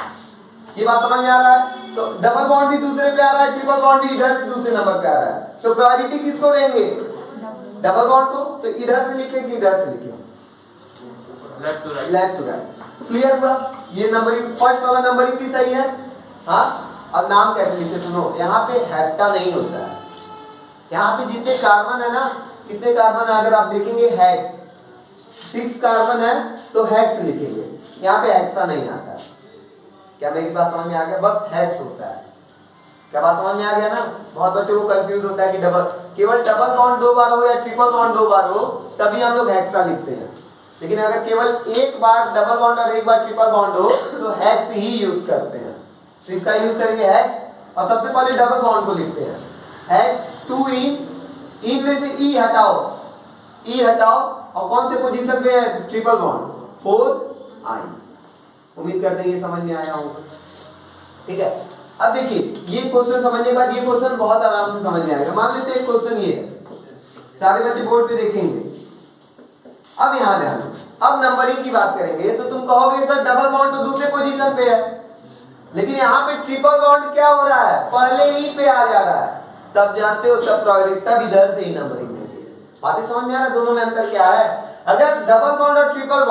A: ये बात समझ में आ रहा है? तो डबल बॉन्ड भी दूसरे पे आ रहा है, ट्रिपल बॉन्ड भी इधर से दूसरे नंबर पे आ रहा है, तो प्रायोरिटी किसको देंगे? डबल बॉन्ड को। तो इधर से लिखे कि इधर से लिखे? Left to right. क्लियर हुआ? ये नंबरिंग, फर्स्ट वाला नंबरिंग भी सही है। हाँ, अब नाम कैसे लिखते सुनो, यहाँ पे हेप्टा नहीं होता है। यहाँ पे जितने कार्बन है ना, कितने कार्बन है अगर आप देखेंगे हेक्स, 6 कार्बन है तो हेक्स लिखेंगे। यहाँ पे हेक्सा नहीं आता है। क्या मेरी बात समझ में आ गया? बस हेक्स होता है। क्या बात समझ में आ गया ना? बहुत बच्चों को कंफ्यूज होता है कि केवल डबल बॉन्ड 2 बार हो या ट्रिपल बॉन्ड 2 बार हो तभी हम लोग हेक्सा लिखते हैं। लेकिन अगर केवल एक बार डबल बॉन्ड और एक बार ट्रिपल बॉन्ड हो तो हेक्स ही यूज करते हैं। तो इसका यूज करेंगे हेक्स और सबसे पहले डबल बॉन्ड को लिखते हैं हेक्स 2 इन में से ई हटाओ और कौन से पोजीशन पे है ट्रिपल बॉन्ड? 4 आई। उम्मीद करते हैं ये समझ में आया होगा, ठीक है। अब देखिए ये क्वेश्चन समझने के बाद ये क्वेश्चन बहुत आराम से समझ में आएगा। मान लेते हैं क्वेश्चन ये है, सारे बच्चे बोर्ड पे देखेंगे। अब यहाँ ध्यान, अब नंबरिंग की बात करेंगे तो तुम कहोगे सर डबल बॉन्ड तो दूसरे पोजीशन पे है, लेकिन यहाँ पे ट्रिपल बॉन्ड क्या हो रहा है? पहले ही पे आ जा रहा है। तब जानते हो तब प्रायोरिटी, तब इधर से ही नंबरिंग देंगे। बातें समझ में आ रहा है? दोनों में अंतर क्या है? अगर डबल बॉन्ड और ट्रिपल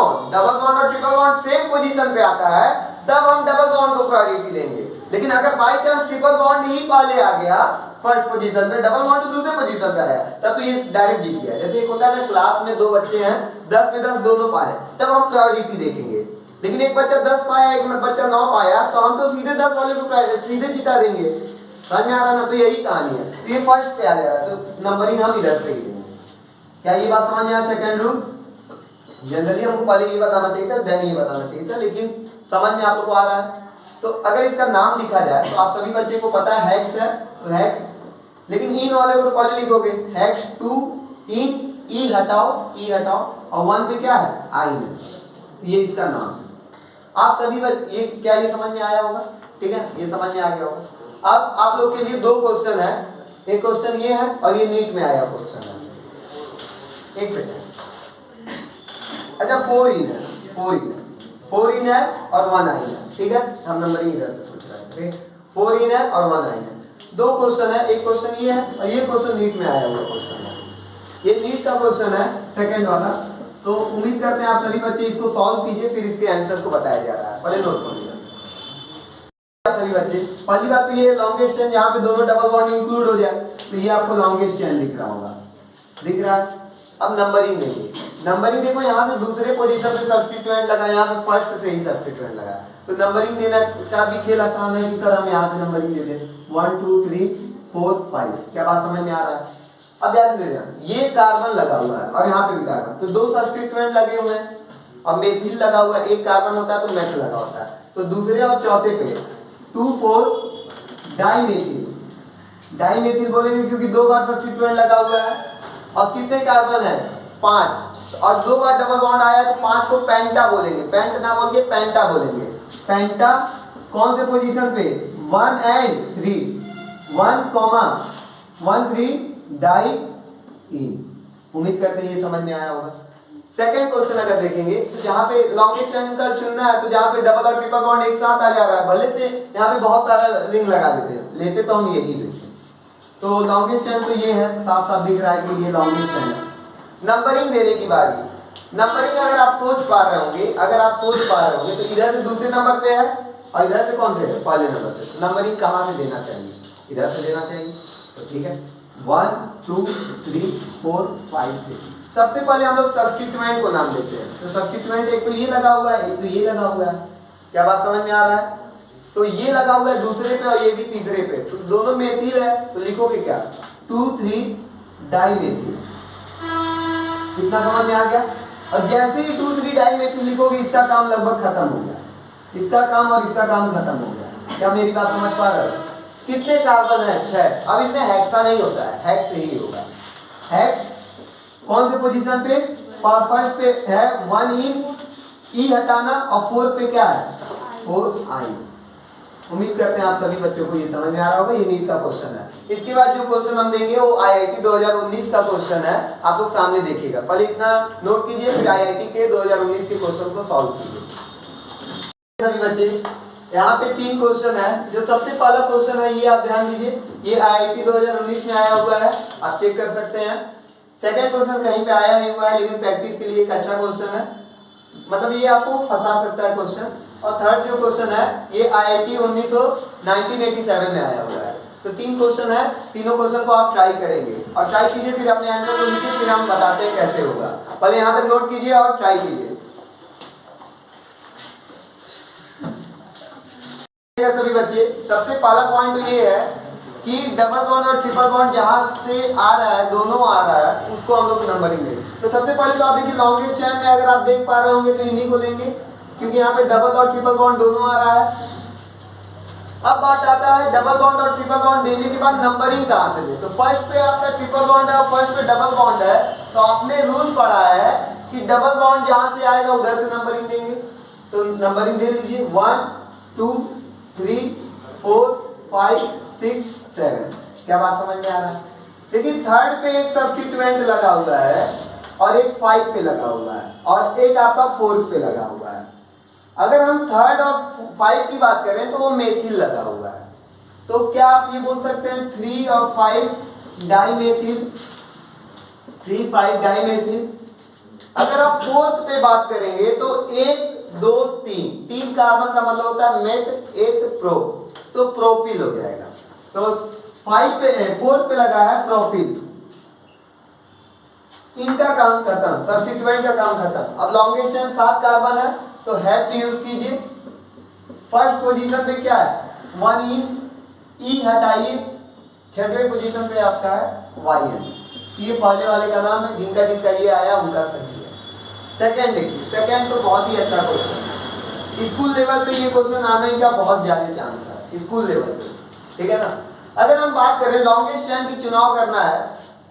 A: बॉन्ड सेम पोजीशन पे आता है तब हम डबल बॉन्ड को प्रायोरिटी देंगे। लेकिन अगर बाई चांस ट्रिपल बॉन्ड ही पहले आ गया फर्स्ट पोजीशन पे, डबल बॉन्ड तो दूसरे पोजीशन पे आया, तब तो ये डायरेक्ट जीत गया। जैसे एक होता है ना, क्लास में 2 बच्चे हैं, 10 में 10 दोनों पाए, तब हम प्रायोरिटी देखेंगे। लेकिन एक बच्चा 10 पाया, एक बच्चा 9 पाया, तो हम तो सीधे 10 वाले को सीधे जिता देंगे। समझ में आ रहा ना? तो यही कहानी है। तो ये फर्स्ट पे आ जाएगा तो नंबरिंग हम इधर से ही देंगे। क्या ये बात समझ में आया? सेकंड रूल जनरली हमको पहले ये बताना चाहिए था, देन ये बताना चाहिए था, लेकिन समझ में आप लोग को आ रहा है। तो अगर इसका नाम लिखा जाए तो आप सभी बच्चे को पता है हेक्स है, तो हेक्स, लेकिन इन वाले को तो पहले लिखोगे हेक्स 2 इन, ई हटाओ और 1 पे क्या है? आई में। तो ये इसका नाम है। आप सभी ये क्या ये समझ में आया होगा? ठीक है, ये समझ में आ गया होगा। अब आप लोग के लिए 2 क्वेश्चन है, एक क्वेश्चन ये है और ये नीट में आया क्वेश्चन है। एक सेकंड, अच्छा 4 इन है और 1 आई है, ठीक है। हम नंबरिंग इधर से सोच रहे हैं, 4 इन है और 1 आई है। 2 क्वेश्चन है, एक क्वेश्चन ये है और ये क्वेश्चन नीट में आया हुआ क्वेश्चन है। ये नीट का क्वेश्चन है सेकंड वाला। तो उम्मीद करते हैं आप सभी बच्चे इसको सॉल्व कीजिए, फिर इसके आंसर को बताया जा रहा है। पहले नोट कर लीजिए सभी बच्चे। पहली बात तो ये लॉन्गेस्ट चेन, यहाँ पे दोनों डबल बॉन्ड इंक्लूड हो जाए तो ये आपको लॉन्गेस्ट चेन दिख रहा होगा, दिख रहा है। अब नंबरिंग देखिए, नंबरिंग देखो यहाँ से दूसरे पोजीशन पे सब्स्टिट्यूएंट लगा, यहाँ पे फर्स्ट से ही सब्स्टिट्यूएंट लगा। तो नंबरिंग देना का भी खेल आसान है कि सर हम यहाँ से नंबरिंग दे दें 1 2 3 4 5। क्या बात समझ में आ रहा है? अब ध्यान देना, ये कार्बन लगा हुआ है और यहाँ पे भी कार्बन, तो 2 सब्स्टिट्यूएंट लगे हुए हैं। अब मेथिल लगा हुआ है, एक कार्बन होता है तो मेथ लगा होता है, तो दूसरे और चौथे पे 2 4 डाइमेथिल बोलेंगे क्योंकि 2 बार सब्स्टिट्यूएंट लगा हुआ है। और कितने कार्बन है? 5, और 2 बार डबल बॉन्ड आया तो 5 को पेंटा बोलेंगे, पेंट ना बोल के पेंटा बोलेंगे। पेंटा कौन से पोजीशन पे 1 एंड 3 1, 3 डाइईन। उम्मीद करते हैं ये समझ में आया होगा। सेकंड क्वेश्चन अगर देखेंगे तो जहां पे लॉन्गेस्ट चेन का चुनना है तो जहां पे डबल और ट्रिपल बॉन्ड एक साथ आ जा रहा है, भले से यहां पे बहुत सारा रिंग लगा लेते तो हम यही लेते। तो लॉन्गेस्ट चेन तो ये है, साफ साफ दिख रहा है कि ये लॉन्गेस्ट चेन है। नंबरिंग देने की बारी। नंबरिंग अगर आप सोच पा रहे होंगे तो इधर से दूसरे नंबर पे है और इधर से कौन से है, पहले नंबर पे। नंबरिंग कहां से देना चाहिए, इधर से देना चाहिए। तो ठीक है 1 2 3 4 5 6। सबसे पहले हम लोग सब्स्टिट्यूएंट को नाम देते हैं। तो सब्स्टिट्यूएंट एक तो ये लगा हुआ है, एक तो ये लगा हुआ है। क्या बात समझ में आ रहा है? तो ये लगा हुआ है दूसरे पे और ये भी तीसरे पे, तो दोनों मेथिल है। तो लिखोगे क्या 2 3 डाइमेथिल। कितना समझ में आ गया? और जैसे ही 2 3 डाइमेथिल लिखोगे इसका काम लगभग खत्म हो गया। इसका काम और इसका काम खत्म हो गया। क्या मेरी बात समझ पा रहे हो? कितने कार्बन है? 6। अब इसमें हेक्सा नहीं होता है, हेक्स ही होगा। हेक्स कौन से पोजीशन पे? फर्स्ट पे है 1 इन, ई हटाना, और 4 पे क्या है 4 आई। उम्मीद करते हैं आप सभी बच्चों को ये समझ में आ रहा होगा। ये नीट का क्वेश्चन है। इसके बाद जो क्वेश्चन हम देंगे वो आईआईटी 2019 का क्वेश्चन है। आप लोग सामने देखिएगा, पहले इतना नोट कीजिए, फिर आईआईटी के 2019 के क्वेश्चन को सॉल्व कीजिए। सभी बच्चे यहाँ पे 3 क्वेश्चन है। जो सबसे पहला क्वेश्चन है ये आप ध्यान दीजिए, ये आईआईटी 2019 में आया हुआ है, आप चेक कर सकते हैं। सेकंड क्वेश्चन कहीं पे आया नहीं हुआ है, लेकिन प्रैक्टिस के लिए एक अच्छा क्वेश्चन है, मतलब ये आपको फंसा सकता है क्वेश्चन। और थर्ड जो क्वेश्चन है ये आईआईटी 1987 में आया हुआ है। तो 3 क्वेश्चन है, तीनों क्वेश्चन को आप ट्राई करेंगे और ट्राई कीजिए, फिर अपने आंसर को लिखिए, फिर हम बताते हैं कैसे होगा। पहले यहाँ तक नोट कीजिए और ट्राई कीजिए। सभी बच्चे सबसे पहला पॉइंट तो ये है कि डबल बॉन्ड और ट्रिपल बॉन्ड जहां से आ रहा है, दोनों आ रहा है, उसको हम लोग नंबरिंग लेंगे। तो सबसे पहले तो आप देखिए लॉन्गेस्ट चेन में अगर आप देख पा रहे होंगे तो इन्हीं को लेंगे, क्योंकि यहाँ पे डबल और ट्रिपल बॉन्ड दोनों आ रहा है। अब बात आता है डबल बॉन्ड और ट्रिपल बॉन्ड देने के बाद नंबरिंग कहां से ले। तो फर्स्ट पे आपका ट्रिपल बॉन्ड है और फर्स्ट पे डबल बॉन्ड है, तो आपने रूल पढ़ा है कि डबल बॉन्ड जहां से आएगा उधर से नंबरिंग देंगे। तो नंबरिंग दे लीजिए 1 2 3 4 5 6 7। क्या बात समझ में आ रहा है? देखिए थर्ड पे एक सब्स्टिट्यूएंट लगा हुआ है और एक 5 पे लगा हुआ है और एक आपका 4 पे लगा हुआ है। अगर हम थर्ड और 5 की बात करें तो वो मेथिल लगा हुआ है। तो क्या आप ये बोल सकते हैं 3 और 5 डाइमेथिल, 3 5 डाइमेथिल। अगर आप 4th पे बात करेंगे तो 1 2 3 कार्बन का मतलब होता है मेथ, 8 प्रो, तो प्रोपिल हो जाएगा। तो 4 पे लगा है प्रोपिल। इनका काम खत्म, सब्स्टिट्यूएंट का काम खत्म। अब लॉन्गेस्ट चेन 7 कार्बन है तो हैव टू यूज कीजिए। फर्स्ट पोजीशन पे क्या है 1 इन, ई हटाइए, 6वें पोजीशन पे आपका है YN। ये पहले वाले का नाम है, जिनका ये आया उनका सही है। सेकंड देखिए, सेकंड तो बहुत ही अच्छा क्वेश्चन है। स्कूल लेवल पे ये क्वेश्चन आने का बहुत ज्यादा चांस है, स्कूल लेवल पे, ठीक है ना। अगर हम बात करें लॉन्गेस्ट चेन की चुनाव करना है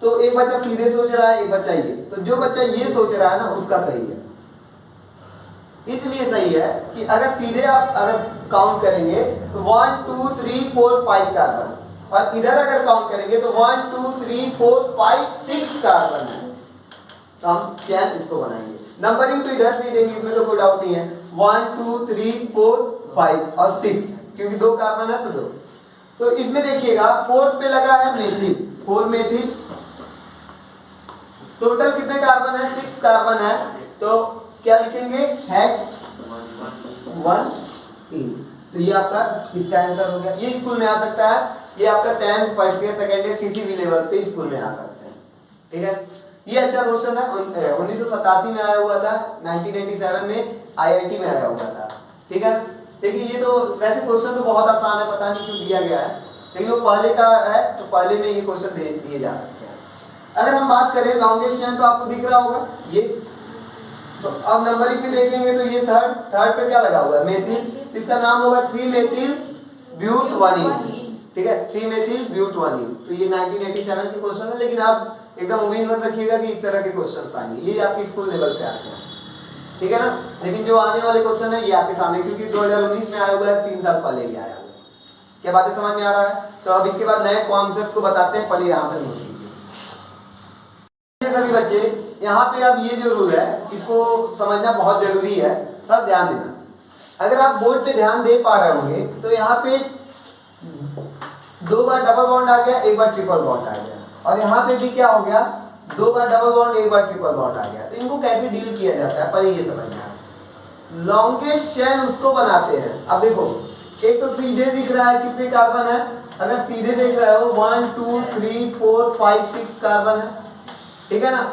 A: तो एक बच्चा सीधे सोच रहा है, एक बच्चा ये, तो जो बच्चा ये सोच रहा है ना उसका सही है। इसलिए सही है कि अगर सीधे आप अगर काउंट करेंगे तो 1 2 3 4 5 कार्बन, और इधर अगर काउंट करेंगे तो 1 2 3 4 5 6 कार्बन है। तो हम चेन इसको बनाएंगे। नंबरिंग तो इधर से ही देंगे, इसमें तो कोई डाउट नहीं है। 1 2 3 4 5 और 6, क्योंकि 2 कार्बन है तो 2। तो इसमें देखिएगा 4th पे लगा है मेथिल, 4 मेथिल। टोटल कितने कार्बन है 6 कार्बन है। तो क्या लिखेंगे हेक्स 1 3। तो ये आपका इसका आंसर हो गया। ये स्कूल में आ सकता है, ये आपका 10th first year second year किसी भी लेवल पे स्कूल में आ सकते हैं, ठीक है। ये अच्छा क्वेश्चन है, 1987 में आया हुआ था, 1987 में आईआईटी में आया हुआ था, ठीक है। देखिए ये तो वैसे क्वेश्चन तो बहुत आसान है, पता नहीं क्यों दिया गया है, लेकिन वो पहले का है तो पहले में ये क्वेश्चन दिए जा सकते हैं। अगर हम बात करें लॉन्गेस्ट चेन तो आपको दिख रहा होगा ये। तो अब नंबरिंग पे देखेंगे तो ये थर्ड पे क्या लगा हुआ है मेथिल, इसका नाम होगा 3 मेथिल ब्यूटवानिल, ठीक है, 3 मेथिल ब्यूटवानिल। तो ये 1987 के क्वेश्चन है, लेकिन आप एकदम उम्मीद मत रखिएगा कि इस तरह के क्वेश्चंस आएंगे, ये आपके स्कूल लेवल पे आते हैं। ठीक है ना। लेकिन जो आने वाले क्वेश्चन है ये आपके सामने, क्योंकि 2019 में आया हुआ है, 3 साल पहले ही आया हुआ है। क्या बातें समझ में आ रहा है? तो अब इसके बाद नए कॉन्सेप्ट को बताते हैं, पहले यहाँ तक नोट कीजिए सभी बच्चे। यहाँ पे अब ये जो रूल है इसको समझना बहुत जरूरी है, थोड़ा ध्यान देना। अगर आप बोर्ड पे ध्यान दे पा रहे होंगे तो यहाँ पे 2 बार डबल बॉन्ड आ गया, 1 बार ट्रिपल बॉन्ड आ गया, और यहाँ पे भी क्या हो गया, 2 बार डबल बॉन्ड, 1 बार ट्रिपल बॉन्ड आ गया। तो इनको कैसे डील किया जाता है पहले ये समझना है। लॉन्गेस्ट चेन उसको बनाते हैं। अब देखो एक तो सीधे दिख रहा है कितने कार्बन है, अगर सीधे देख रहे हो 1 2 3 4 5 6 कार्बन है, ठीक है ना।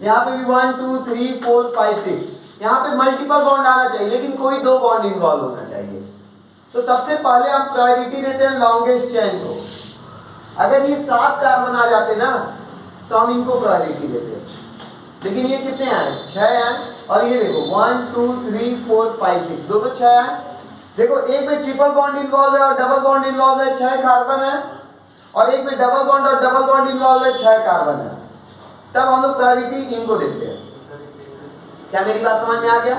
A: यहाँ पे भी 1 2 3 4 5 6, यहाँ पे मल्टीपल बॉन्ड आना चाहिए लेकिन कोई 2 बॉन्ड इन्वॉल्व होना चाहिए। तो सबसे पहले हम प्रायोरिटी देते हैं लॉन्गेस्ट चेन को। अगर ये 7 कार्बन आ जाते ना तो हम इनको प्रायोरिटी देते हैं, लेकिन ये कितने आए, 6 आए। और ये देखो 1 2 3 4 5 6, दो तो 6 आए। देखो एक में ट्रिपल बॉन्ड इन्वॉल्व है और डबल बॉन्ड इन्वॉल्व है, 6 कार्बन है, और एक में डबल बॉन्ड और डबल बॉन्ड इन्वॉल्व है, 6 कार्बन है। तब हम लोग प्रायोरिटी इनको देते हैं। क्या मेरी बात समझ में आ गया?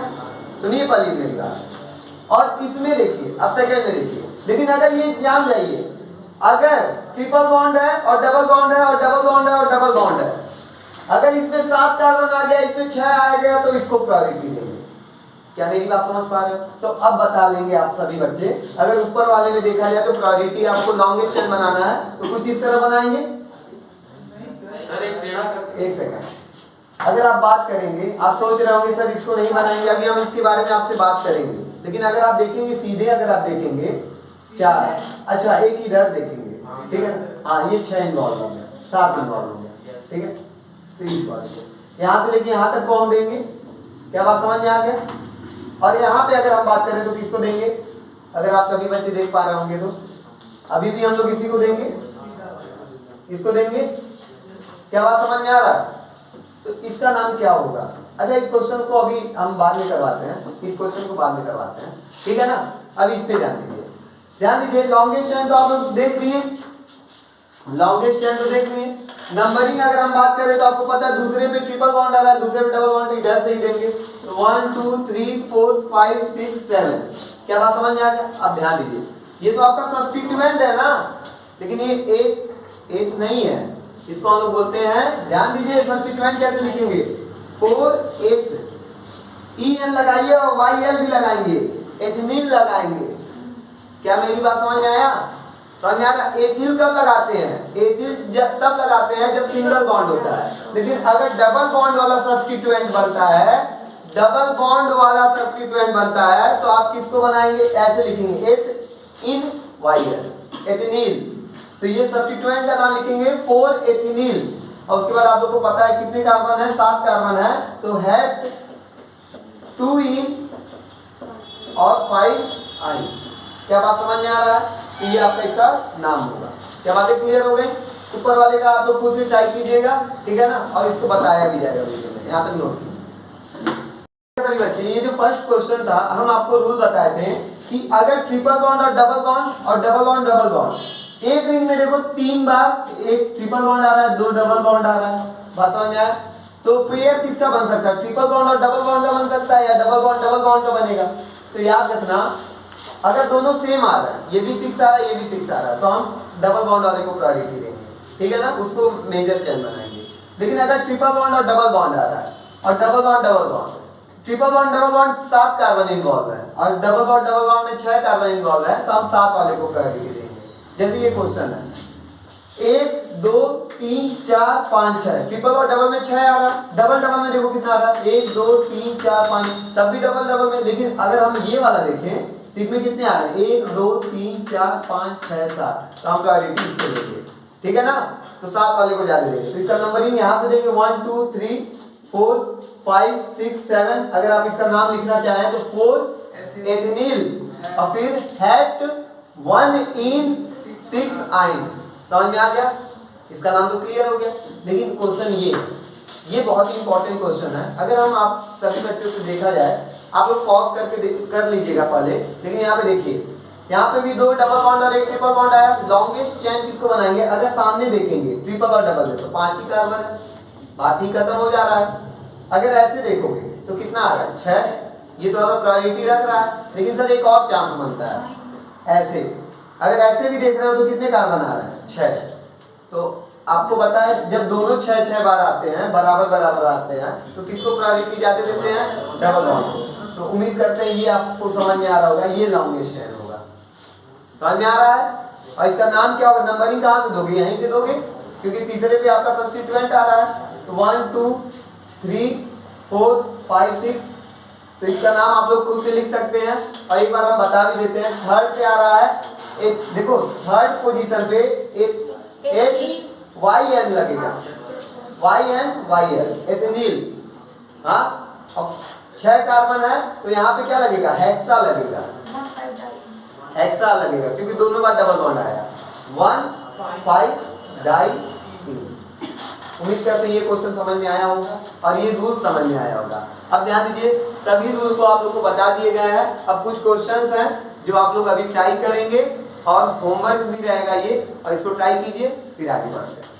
A: सुनिए पहले मेरी बात। और इसमें देखिए, अब सेकंड में देखिए, लेकिन अगर ये जान जाइए, अगर ट्रिपल बॉन्ड है और डबल बॉन्ड है और डबल बॉन्ड है और डबल बॉन्ड है, अगर इसमें 7 कार्बन आ गया, इसमें 6 आ गया, तो इसको प्रायोरिटी देंगे। क्या मेरी बात समझ पा रहे हो? तो अब बता लेंगे आप सभी बच्चे। अगर ऊपर वाले में देखा जाए तो प्रायोरिटी आपको लॉन्गेस्ट चेन बनाना है तो कुछ इस तरह बनाएंगे। एक सेकंड, अगर आप बात करेंगे, आप सोच रहे होंगे सर इसको नहीं बनाएंगे, अभी हम इसके बारे में आपसे बात करेंगे। लेकिन अगर आप देखेंगे सीधे, अगर आप देखेंगे 4, अच्छा एक इधर देखेंगे, ठीक है। हाँ ये 6 इन्वॉल्व हो गया, 7 इन्वॉल्व हो गया, ठीक है। तो इस बात को यहाँ से लेके यहाँ तक को हम देंगे। क्या बात समझ में आ गया? और यहाँ पे अगर हम बात करें तो किसको देंगे? अगर आप सभी बच्चे देख पा रहे होंगे तो अभी भी हम लोग इसी को देंगे, इसको देंगे। क्या बात समझ में आ रहा है? तो इसका नाम क्या होगा? अच्छा इस क्वेश्चन को अभी हम बाद में करवाते हैं, इस क्वेश्चन को बाद में करवाते हैं, ठीक है ना। अब इस पे ध्यान दीजिए, ध्यान दीजिए। लॉन्गेस्ट चेन तो आप लोग देख लिए, लॉन्गेस्ट चेन तो देख लिए। नंबरिंग अगर हम बात करें तो आपको पता है दूसरे पे ट्रिपल बॉन्ड आ रहा है, दूसरे पे डबल बॉन्ड, इधर से ही देंगे। 1 2 3 4 5 6 7। क्या बात समझ में आ गया? अब ध्यान दीजिए, ये तो आपका सब्स्टिट्यूएंट है ना, लेकिन ये एक नहीं है, इसको हम लोग बोलते हैं, ध्यान दीजिए सब्स्टिट्यूएंट कैसे लिखेंगे, 4 EN लगाइए और YL भी लगाएंगे, एथिलीन लगाएंगे। क्या मेरी बात समझ में आया? समझ में आ रहा? एथिल कब लगाते हैं? एथिल तब लगाते हैं जब सिंगल बॉन्ड होता है। लेकिन अगर डबल बॉन्ड वाला सब्स्टिट्यूएंट बनता है, डबल बॉन्ड वाला सब्स्टिट्यूएंट बनता है, तो आप किसको बनाएंगे? ऐसे लिखेंगे, एथिन YL, एथिनील। तो ये सब्स्टिट्यूएंट का नाम लिखेंगे 4 एथिनील। और उसके बाद आप लोगों को पता है कितने कार्बन है? 7 कार्बन है, तो हेट 2 इन और 5 आई। क्या बात समझ में आ रहा है? ये आपका इसका नाम होगा। क्या बातें क्लियर हो गई? ऊपर वाले का आप लोग खुद से ट्राई कीजिएगा, ठीक है ना। और इसको बताया भी जाएगा वीडियो में, यहाँ तक नोट कीजिए सभी बच्चे। ये जो फर्स्ट क्वेश्चन था, हम आपको रूल बताए थे कि अगर ट्रिपल बॉन्ड और डबल बॉन्ड और डबल बॉन्ड डबल बॉन्ड, एक रिंग में देखो 3 बार एक ट्रिपल बॉन्ड आ रहा है, 2 डबल बॉन्ड आ रहा है, बात समझ में आया? तो पेयर किसका बन सकता है? ट्रिपल बॉन्ड और डबल बॉन्ड का बन सकता है, या डबल बॉन्ड का बनेगा। तो याद रखना, अगर दोनों सेम आ रहा है, ये भी 6 आ रहा है, ये भी 6 आ रहा है, तो हम डबल बॉन्ड वाले को प्रायोरिटी देंगे, ठीक है ना, उसको मेजर चेन बनाएंगे। लेकिन अगर ट्रिपल बॉन्ड और डबल बॉन्ड आ रहा है, और double bond, triple bond double bond 7 carbon involve है, और डबल बॉन्ड में 6 कार्बन इन्वॉल्व है, तो हम 7 वाले को प्रायोरिटी देंगे। जैसे ये क्वेश्चन है 1 2 3 4 5 6, ट्रिपल और डबल में 6 आ रहा है, डबल में देखो कितना आ रहा है, 1 2 3 4 5, तब भी डबल में। लेकिन अगर हम ये वाला देखें तो इसमें कितने आ रहे हैं? 1 2 3 4 5 6 7, तो हम प्रायोरिटी इसको देंगे, ठीक है ना। तो 7 वाले को ज्यादा देंगे, तो इसका नंबरिंग यहाँ से देंगे 1 2 3 4 5 6 7। अगर आप इसका नाम लिखना चाहें तो 4 एथिनील, और फिर हेट 1 इन 6 आइन। समझ में आ गया? इसका नाम तो क्लियर हो गया। लेकिन क्वेश्चन ये बहुत ही इंपॉर्टेंट क्वेश्चन है। अगर हम आप सभी बच्चों से देखा जाए, आप लोग पॉज करके कर लीजिएगा पहले। लेकिन यहाँ पे देखिए, यहाँ पे भी 2 डबल बॉन्ड और 1 ट्रिपल बॉन्ड आया। लॉन्गेस्ट चेन किसको बनाएंगे? अगर सामने देखेंगे ट्रिपल और डबल में तो 5 ही कार्बन है, बात ही खत्म हो जा रहा है। अगर ऐसे देखोगे तो कितना आ रहा है 6। ये तो अगर प्रायोरिटी रख रहा है, लेकिन सर एक और चांस बनता है ऐसे, अगर ऐसे भी देख रहे हो तो कितने कार्बन आ रहे हैं 6। तो आपको पता है जब दोनों 6 बार आते हैं, बराबर बराबर आते हैं, तो किसको प्रायोरिटी ज्यादा देते हैं, डबल बॉन्ड। तो उम्मीद करते हैं ये आपको समझ में आ रहा होगा, ये लॉन्गेस्ट चेन होगा। समझ में आ रहा है? और इसका नाम क्या होगा, नंबरिंग कहाँ से दोगे, यहीं से दोगे, क्योंकि तीसरे पे आपका सब्स्टिट्यूएंट आ रहा है। तो 1 2 3 4 5 6, तो इसका नाम आप लोग खुद से लिख सकते हैं। और एक बार हम बता भी देते हैं, थर्ड पे आ रहा है एक, देखो थर्ड पोजीशन पे एक YN लगेगा, YNYL एथिलीन। हाँ, अब 6 कार्बन है तो यहाँ पे क्या लगेगा, हेक्सा लगेगा, हेक्सा लगेगा, क्योंकि दोनों बार डबल बॉन्ड आया। 1 5 डाई 3। उम्मीद करते हैं ये क्वेश्चन समझ में आया होगा और ये रूल समझ में आया होगा। अब ध्यान दीजिए, सभी रूल को आप लोग को बता दिए गए हैं। अब कुछ क्वेश्चंस हैं जो आप लोग अभी ट्राई करेंगे और होमवर्क भी रहेगा ये, और इसको ट्राई कीजिए, फिर आगे बढ़ते हैं।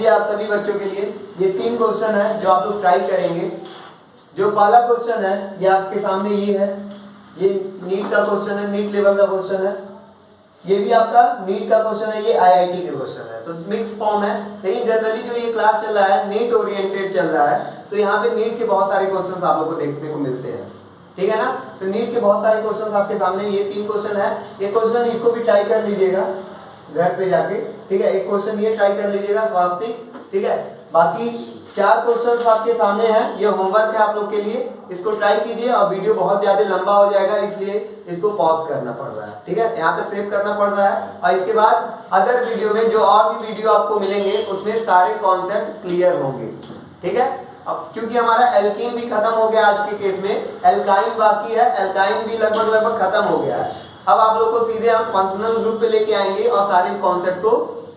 A: आप सभी बच्चों के लिए ये 3 क्वेश्चन है जो आप लोग ट्राई करेंगे। जो पहला क्वेश्चन है ये आपके सामने ये है, ये नीट का क्वेश्चन है, नीट लेवल का क्वेश्चन है। ये भी आपका नीट का क्वेश्चन है, ये आईआईटी के क्वेश्चन है, तो मिक्स फॉर्म है। लेकिन जनरली जो ये क्लास चल रहा है नीट ओरिएंटेड चल रहा है, तो यहाँ पे नीट के बहुत सारे क्वेश्चंस आप लोग को देखने को मिलते हैं, ठीक है ना। तो नीट के बहुत सारे क्वेश्चंस आपके सामने, ये 3 क्वेश्चन है। ये क्वेश्चन इसको भी ट्राई कर लीजिएगा घर पे जाके, ठीक है। एक क्वेश्चन ये ट्राई कर लीजिएगा स्वास्थ्य, ठीक है। बाकी 4 क्वेश्चंस आपके सामने हैं, ये होमवर्क है आप लोग के लिए, इसको ट्राई कीजिए। और वीडियो बहुत ज्यादा लंबा हो जाएगा, इसलिए इसको पॉज करना पड़ रहा है, ठीक है, यहाँ तक सेव करना पड़ रहा है। और इसके बाद अदर वीडियो में जो और भी वीडियो आपको मिलेंगे उसमें सारे कॉन्सेप्ट क्लियर होंगे, ठीक है। अब क्योंकि हमारा एल्कीन भी खत्म हो गया आज के केस में, एल्काइन बाकी है, एल्काइन भी लगभग खत्म हो गया है। अब आप लोग को सीधे हम फंक्शनल ग्रुप पे लेके आएंगे और सारे कॉन्सेप्ट को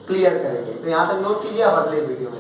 A: क्लियर करेंगे। तो यहाँ तक नोट कीजिए, अब अगले वीडियो में